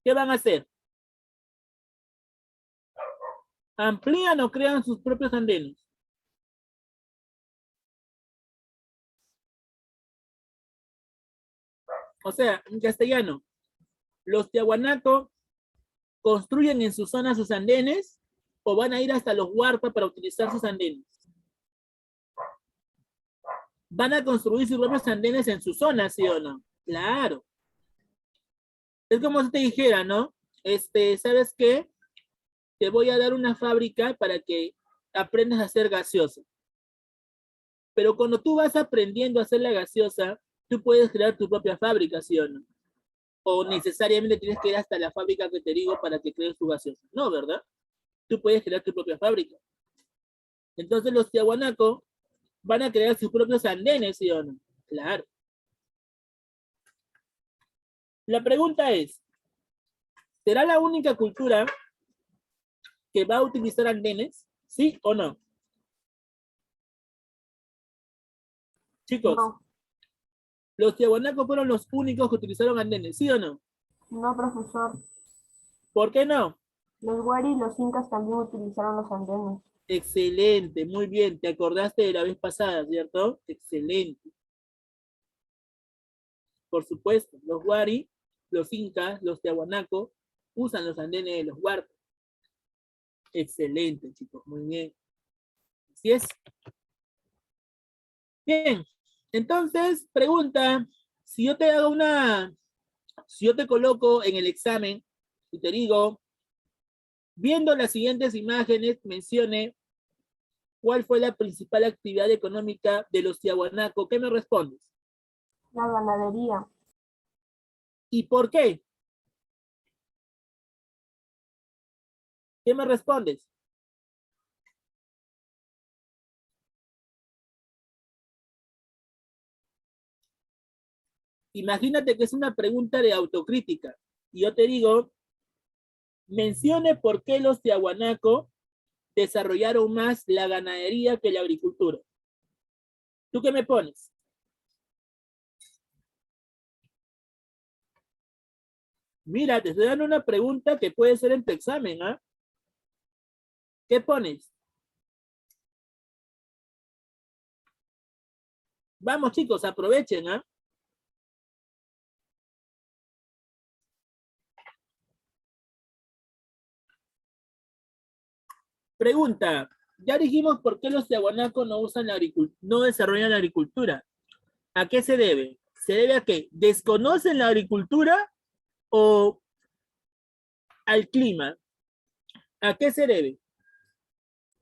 ¿Qué van a hacer? ¿Amplían o crean sus propios andenes? O sea, en castellano, ¿los Tiahuanaco construyen en su zona sus andenes o van a ir hasta los Huarpa para utilizar sus andenes? ¿Van a construir sus propios andenes en su zona, sí o no? Claro. Es como si te dijera, ¿no? ¿Sabes qué? Te voy a dar una fábrica para que aprendas a hacer gaseosa. Pero cuando tú vas aprendiendo a hacer la gaseosa, tú puedes crear tu propia fábrica, ¿sí o no? O necesariamente tienes que ir hasta la fábrica que te digo para que crees tu gaseosa. No, ¿verdad? Tú puedes crear tu propia fábrica. Entonces los Tiahuanaco van a crear sus propios andenes, ¿sí o no? Claro. La pregunta es, ¿será la única cultura que va a utilizar andenes? ¿Sí o no? Chicos, No. Los tiahuanacos fueron los únicos que utilizaron andenes, ¿sí o no? No, profesor. ¿Por qué no? Los Wari y los incas también utilizaron los andenes. Excelente, muy bien. Te acordaste de la vez pasada, ¿cierto? Excelente. Por supuesto, los Wari, los incas, los tiahuanacos usan los andenes de los huarcos. Excelente, chicos, muy bien. Así es. Bien, entonces, pregunta, si yo te hago si yo te coloco en el examen y te digo, viendo las siguientes imágenes, mencione cuál fue la principal actividad económica de los tiahuanacos, ¿qué me respondes? La ganadería. ¿Y por qué? ¿Qué me respondes? Imagínate que es una pregunta de autocrítica. Y yo te digo, mencione por qué los tiahuanacos desarrollaron más la ganadería que la agricultura. ¿Tú qué me pones? Mira, te estoy dando una pregunta que puede ser en tu examen, ¿ah? ¿Qué pones? Vamos, chicos, aprovechen, ¿ah? Pregunta, ya dijimos por qué los tiahuanacos no usan no desarrollan la agricultura. ¿A qué se debe? ¿Se debe a que desconocen la agricultura o al clima? ¿A qué se debe?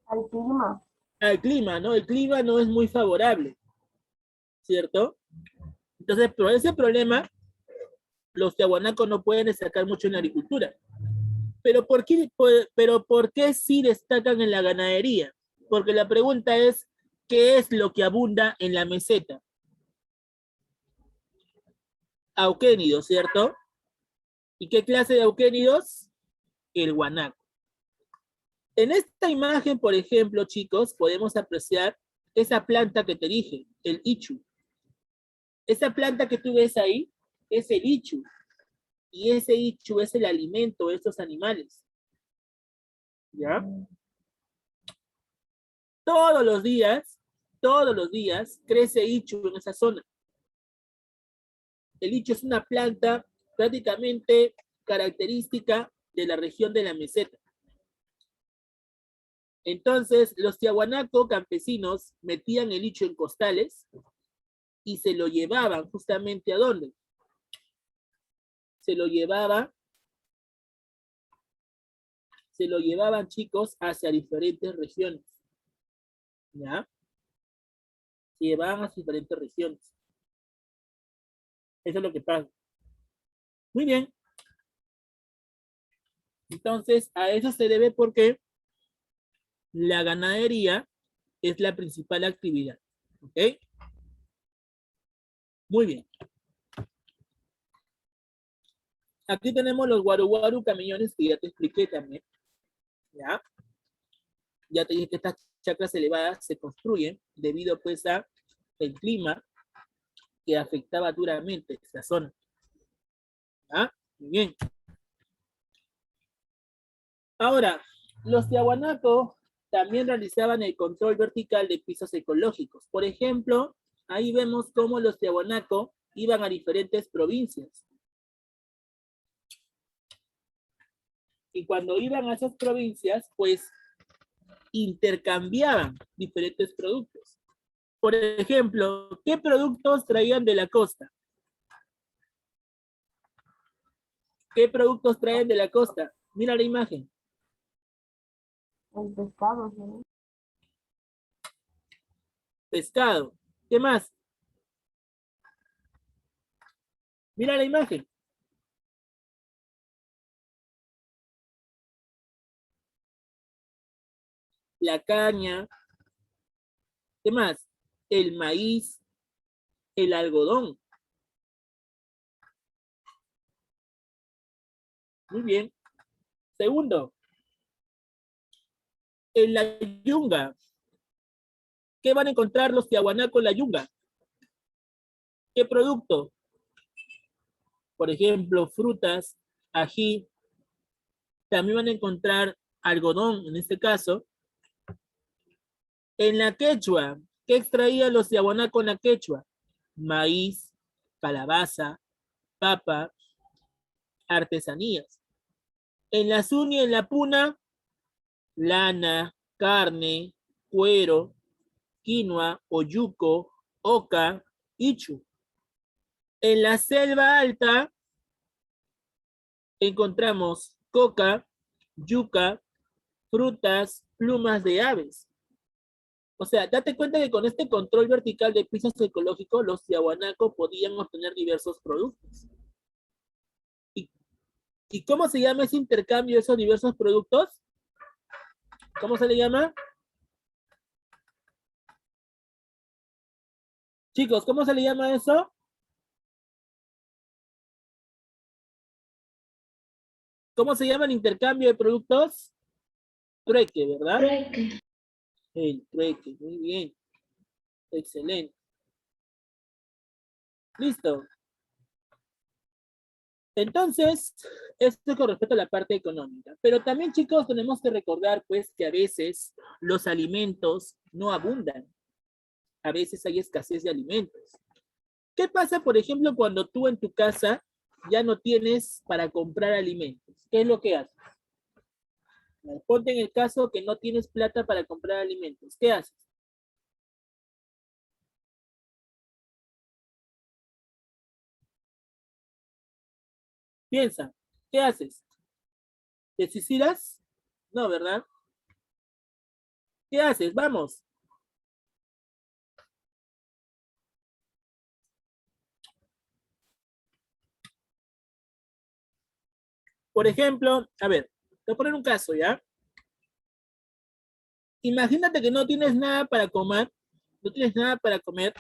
Al clima. Al clima, ¿no? El clima no es muy favorable, ¿cierto? Entonces, por ese problema, los tiahuanacos no pueden destacar mucho en la agricultura. Pero ¿por qué sí destacan en la ganadería? Porque la pregunta es, ¿qué es lo que abunda en la meseta? Auquénidos, ¿cierto? ¿Y qué clase de auquénidos? El guanaco. En esta imagen, por ejemplo, chicos, podemos apreciar esa planta que te dije, el ichu. Esa planta que tú ves ahí es el ichu. Y ese ichu es el alimento de estos animales. ¿Ya? Todos los días crece ichu en esa zona. El ichu es una planta prácticamente característica de la región de la meseta. Entonces, los tiahuanaco campesinos metían el ichu en costales y se lo llevaban justamente ¿a dónde? Se lo llevaban, chicos, hacia diferentes regiones. ¿Ya? Se llevaban a diferentes regiones. Eso es lo que pasa. Muy bien. Entonces, a eso se debe porque la ganadería es la principal actividad. ¿Ok? Muy bien. Aquí tenemos los guaru camellones que ya te expliqué también. ¿Ya? Ya te dije que estas chacras elevadas se construyen debido pues a el clima que afectaba duramente esta zona. ¿Ya? Muy bien. Ahora, los tiahuanacos también realizaban el control vertical de pisos ecológicos. Por ejemplo, ahí vemos cómo los tiahuanacos iban a diferentes provincias. Y cuando iban a esas provincias, pues intercambiaban diferentes productos. Por ejemplo, ¿qué productos traían de la costa? ¿Qué productos traen de la costa? Mira la imagen. El pescado, ¿sí? Pescado. ¿Qué más? Mira la imagen. La caña. ¿Qué más? El maíz, el algodón. Muy bien. Segundo, en la yunga. ¿Qué van a encontrar los tiahuanacos en la yunga? ¿Qué producto? Por ejemplo, frutas, ají. También van a encontrar algodón, en este caso. En la quechua, ¿qué extraían los Tiahuanaco en la quechua? Maíz, calabaza, papa, artesanías. En la Zuni, en la Puna, lana, carne, cuero, quinoa, oyuco, oca, ichu. En la selva alta encontramos coca, yuca, frutas, plumas de aves. O sea, date cuenta que con este control vertical de pisos ecológicos, los tiahuanacos podían obtener diversos productos. ¿Y, ¿Y cómo se llama ese intercambio de esos diversos productos? ¿Cómo se le llama? Chicos, ¿cómo se le llama eso? ¿Cómo se llama el intercambio de productos? Trueque, ¿verdad? Trueque. El trueque, muy bien. Excelente. Listo. Entonces, esto con respecto a la parte económica. Pero también, chicos, tenemos que recordar, pues, que a veces los alimentos no abundan. A veces hay escasez de alimentos. ¿Qué pasa, por ejemplo, cuando tú en tu casa ya no tienes para comprar alimentos? ¿Qué es lo que haces? Ponte en el caso que no tienes plata para comprar alimentos. ¿Qué haces? Piensa, ¿qué haces? ¿Te suicidas? No, ¿verdad? ¿Qué haces? Vamos. Por ejemplo, a ver, te voy a poner un caso, ¿ya? Imagínate que no tienes nada para comer, no tienes nada para comer,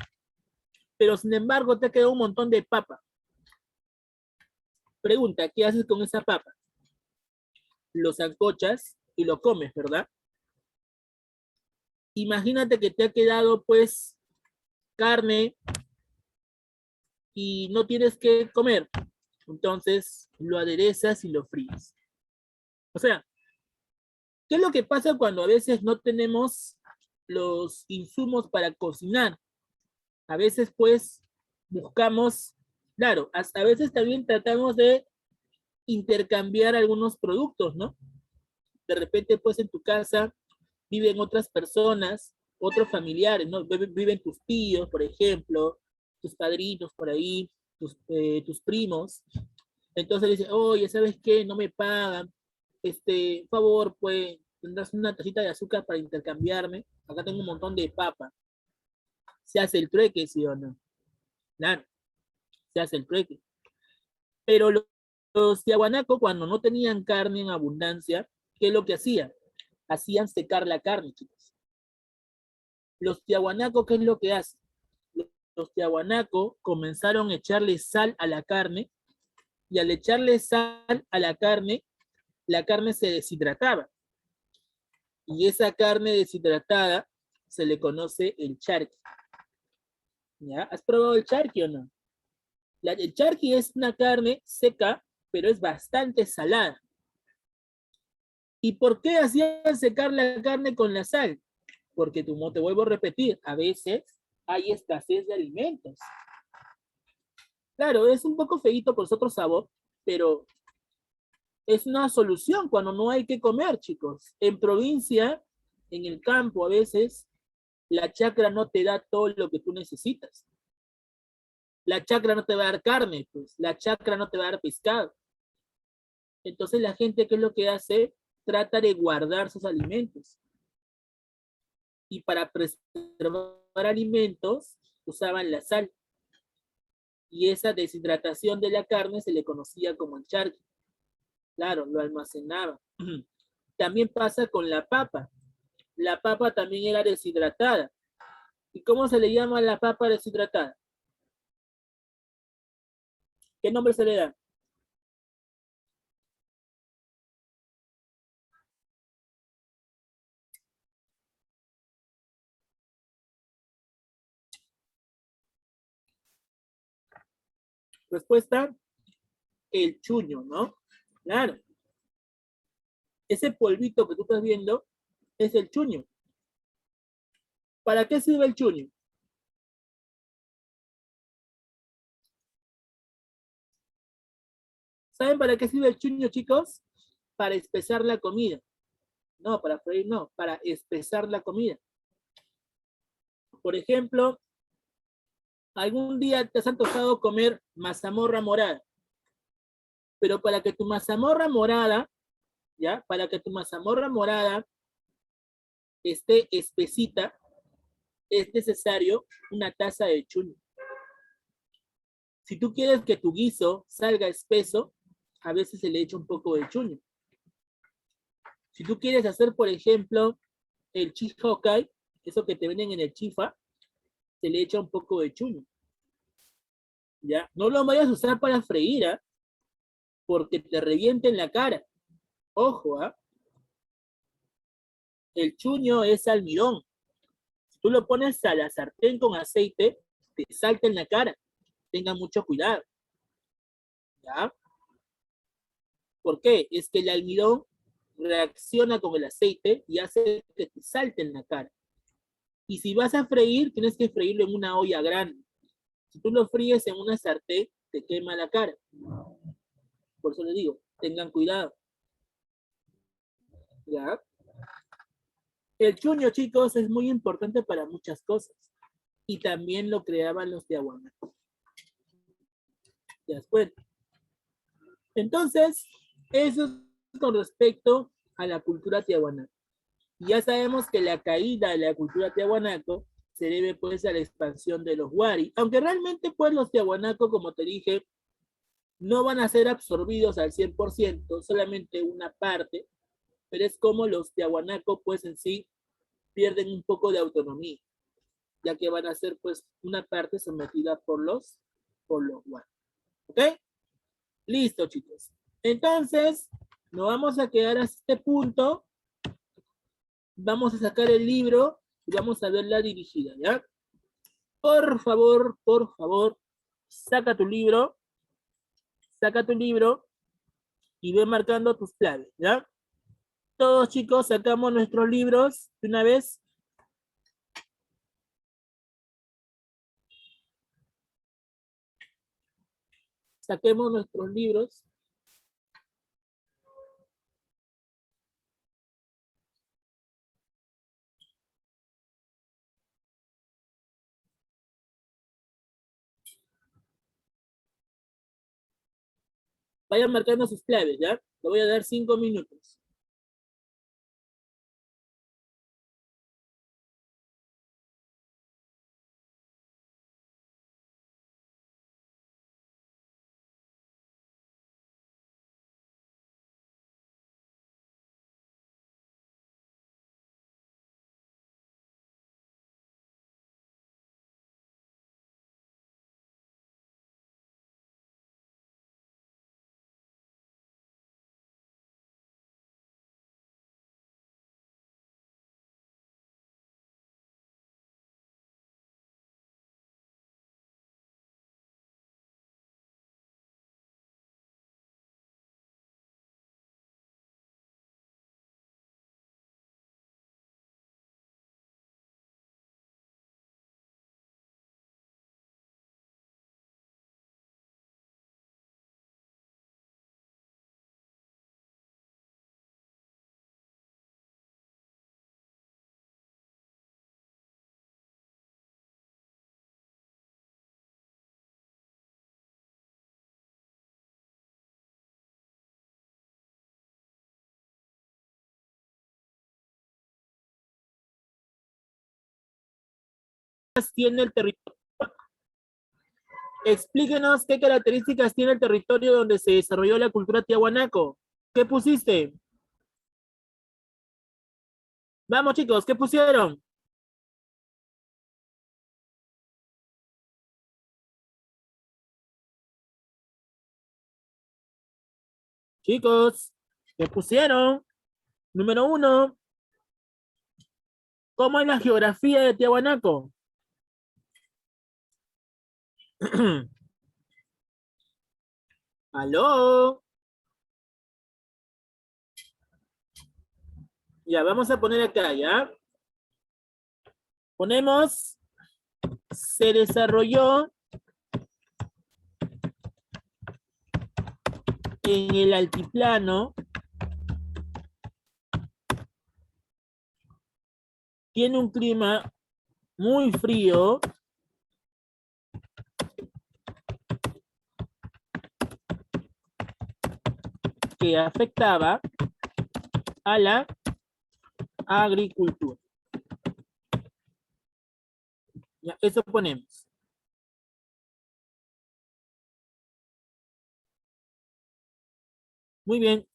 pero sin embargo te queda un montón de papa. Pregunta, ¿qué haces con esa papa? Lo sancochas y lo comes, ¿verdad? Imagínate que te ha quedado pues carne y no tienes que comer. Entonces lo aderezas y lo fríes. O sea, ¿qué es lo que pasa cuando a veces no tenemos los insumos para cocinar? A veces pues buscamos, claro, a veces también tratamos de intercambiar algunos productos, ¿no? De repente pues en tu casa viven otras personas, otros familiares, ¿no? Viven tus tíos, por ejemplo, tus padrinos por ahí, tus primos. Entonces le dicen, oye, ¿sabes qué? No me pagan. Por favor, pues, tendrás una tacita de azúcar para intercambiarme. Acá tengo un montón de papa. Se hace el trueque, ¿sí o no? Claro, se hace el trueque. Pero los tiahuanacos, cuando no tenían carne en abundancia, ¿qué es lo que hacían? Hacían secar la carne, chicos. Los tiahuanacos, ¿qué es lo que hacen? Los tiahuanacos comenzaron a echarle sal a la carne y al echarle sal a la carne se deshidrataba. Y esa carne deshidratada se le conoce el charqui. ¿Ya? ¿Has probado el charqui o no? El charqui es una carne seca, pero es bastante salada. ¿Y por qué hacían secar la carne con la sal? Porque, como te vuelvo a repetir, a veces hay escasez de alimentos. Claro, es un poco feíto por su otro sabor, pero es una solución cuando no hay que comer, chicos. En provincia, en el campo, a veces, la chacra no te da todo lo que tú necesitas. La chacra no te va a dar carne, pues. La chacra no te va a dar pescado. Entonces la gente, ¿qué es lo que hace? Trata de guardar sus alimentos. Y para preservar alimentos, usaban la sal. Y esa deshidratación de la carne se le conocía como el charqui. Claro, lo almacenaba. También pasa con la papa. La papa también era deshidratada. ¿Y cómo se le llama a la papa deshidratada? ¿Qué nombre se le da? Respuesta, el chuño, ¿no? Claro. Ese polvito que tú estás viendo es el chuño. ¿Para qué sirve el chuño? ¿Saben para qué sirve el chuño, chicos? Para espesar la comida. No, para freír no, para espesar la comida. Por ejemplo, algún día te has antojado comer mazamorra morada, pero para que tu mazamorra morada, ¿ya? Para que tu mazamorra morada esté espesita, es necesario una taza de chuño. Si tú quieres que tu guiso salga espeso, a veces se le echa un poco de chuño. Si tú quieres hacer, por ejemplo, el chihokai, eso que te venden en el chifa, se le echa un poco de chuño. ¿Ya? No lo vayas a usar para freír, ¿ah? Porque te revienta en la cara. Ojo, ¿ah? El chuño es almidón. Si tú lo pones a la sartén con aceite, te salta en la cara. Tengan mucho cuidado. ¿Ya? ¿Por qué? Es que el almidón reacciona con el aceite y hace que te salte en la cara. Y si vas a freír, tienes que freírlo en una olla grande. Si tú lo fríes en una sartén, te quema la cara. Por eso les digo, tengan cuidado. ¿Ya? El chuño, chicos, es muy importante para muchas cosas. Y también lo creaban los tiahuanaco. ¿Te das cuenta? Entonces, eso es con respecto a la cultura tiahuanaco. Ya sabemos que la caída de la cultura tiahuanaco se debe pues a la expansión de los wari, aunque realmente pues los tiahuanaco, como te dije, no van a ser absorbidos al 100%, solamente una parte, pero es como los tiahuanaco pues en sí pierden un poco de autonomía, ya que van a ser pues una parte sometida por los wari. ¿Ok? Listo, chicos. Entonces, nos vamos a quedar a este punto. Vamos a sacar el libro y vamos a ver la dirigida, ¿ya? Por favor, saca tu libro y ve marcando tus claves, ¿ya? Todos, chicos, sacamos nuestros libros de una vez. Saquemos nuestros libros. Vayan marcando sus claves, ¿ya? Le voy a dar 5 minutos. Tiene el territorio. Explíquenos qué características tiene el territorio donde se desarrolló la cultura tiahuanaco. ¿Qué pusiste? Vamos, chicos, ¿qué pusieron? Chicos, ¿qué pusieron? Número 1. ¿Cómo es la geografía de Tiahuanaco? ¿Aló? Ya, vamos a poner acá, ¿ya? Ponemos, se desarrolló en el altiplano, tiene un clima muy frío, que afectaba a la agricultura. Ya, eso ponemos. Muy bien.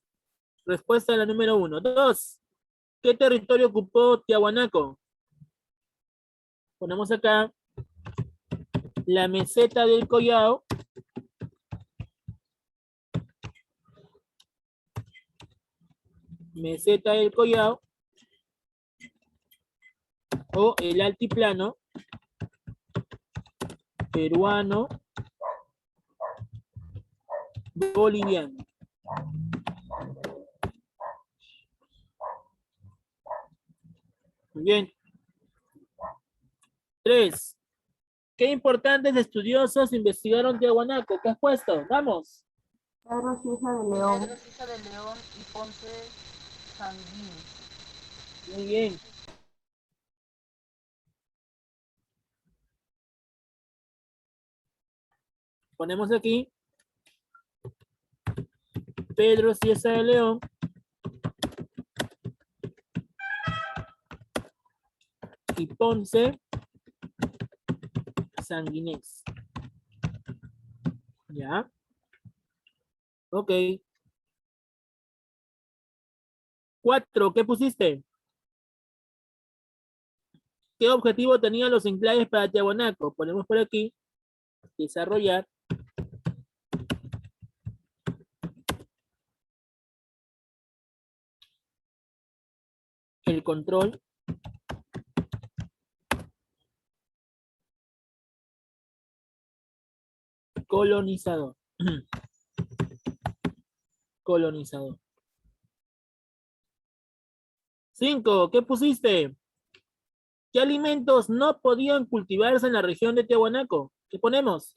Respuesta a la número 1. 2. ¿Qué territorio ocupó Tiahuanaco? Ponemos acá la meseta del Collao. Meseta del Collao. O el altiplano peruano boliviano. Muy bien. 3. ¿Qué importantes estudiosos investigaron Tiahuanaco? ¿Qué has puesto? Vamos. Pedro Cieza de León. Pedro Ciza de León y Ponce Sanguín. Muy bien. Ponemos aquí Pedro Cieza de León y Ponce Sanguinés. ¿Ya? Ok. 4. ¿Qué pusiste? ¿Qué objetivo tenían los enclaves para Tiahuanaco? Ponemos por aquí. Desarrollar. El control colonizador. Colonizador. 5. ¿Qué pusiste? ¿Qué alimentos no podían cultivarse en la región de Tiahuanaco? ¿Qué ponemos?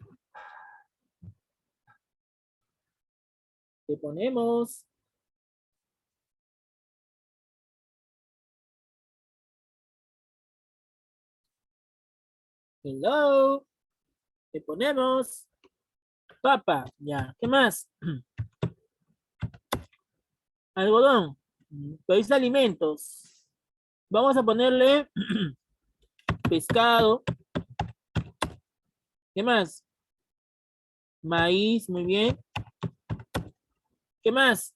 ¿Qué ponemos? Hello. ¿Qué ponemos? Papa. Ya. ¿Qué más? Algodón. País de alimentos. Vamos a ponerle pescado. ¿Qué más? Maíz, muy bien. ¿Qué más?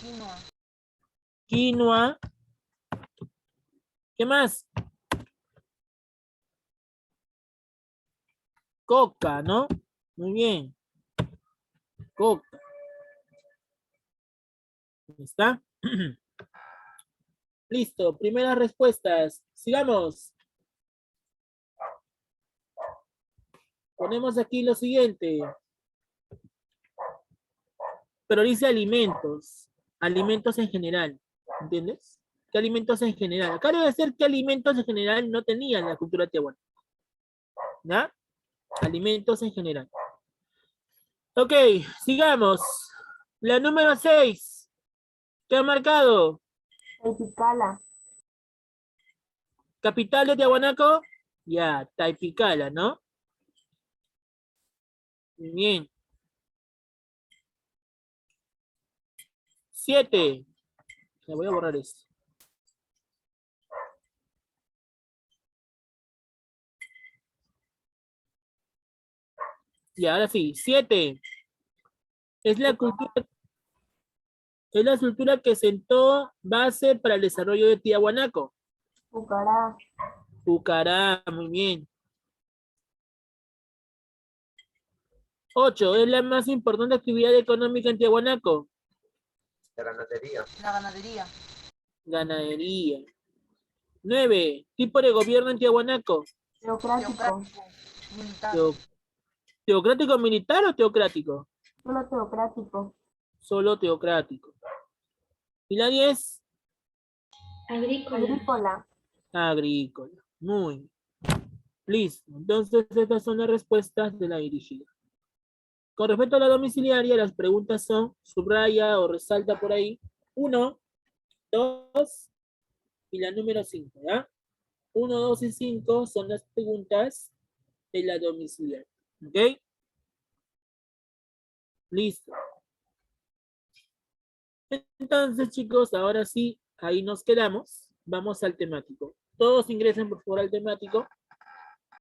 Quinoa. Quinoa. ¿Qué más? Coca, ¿no? Muy bien. Coca. Ahí está. Listo. Primeras respuestas. Sigamos. Ponemos aquí lo siguiente. Pero dice alimentos. Alimentos en general. ¿Entiendes? ¿Qué alimentos en general? Acá debe ser qué alimentos en general no tenían la cultura tiahuana. ¿Ya? Alimentos en general. Ok, sigamos. La número 6. ¿Qué ha marcado? Taypicala. ¿Capital de Tiahuanaco? Ya, Taipicala, ¿no? Bien. 7. Le voy a borrar esto. Y ahora sí, 7. Es la cultura que sentó base para el desarrollo de Tiahuanaco. Pucará. Pucará, muy bien. 8. Es la más importante actividad económica en Tiahuanaco. La ganadería. Ganadería. 9. Tipo de gobierno en Tiahuanaco. Teocrático. Teocrático. Militar. ¿Teocrático militar o teocrático? Solo teocrático. Solo teocrático. ¿Y la 10? Agrícola. Agrícola. Agrícola. Muy bien. Listo. Entonces, estas son las respuestas de la dirigida. Con respecto a la domiciliaria, las preguntas son, subraya o resalta por ahí, 1, 2 y la número 5, ¿ya? 1, 2 y 5 son las preguntas de la domiciliaria. ¿Ok? Listo. Entonces, chicos, ahora sí, ahí nos quedamos. Vamos al temático. Todos ingresen, por favor, al temático.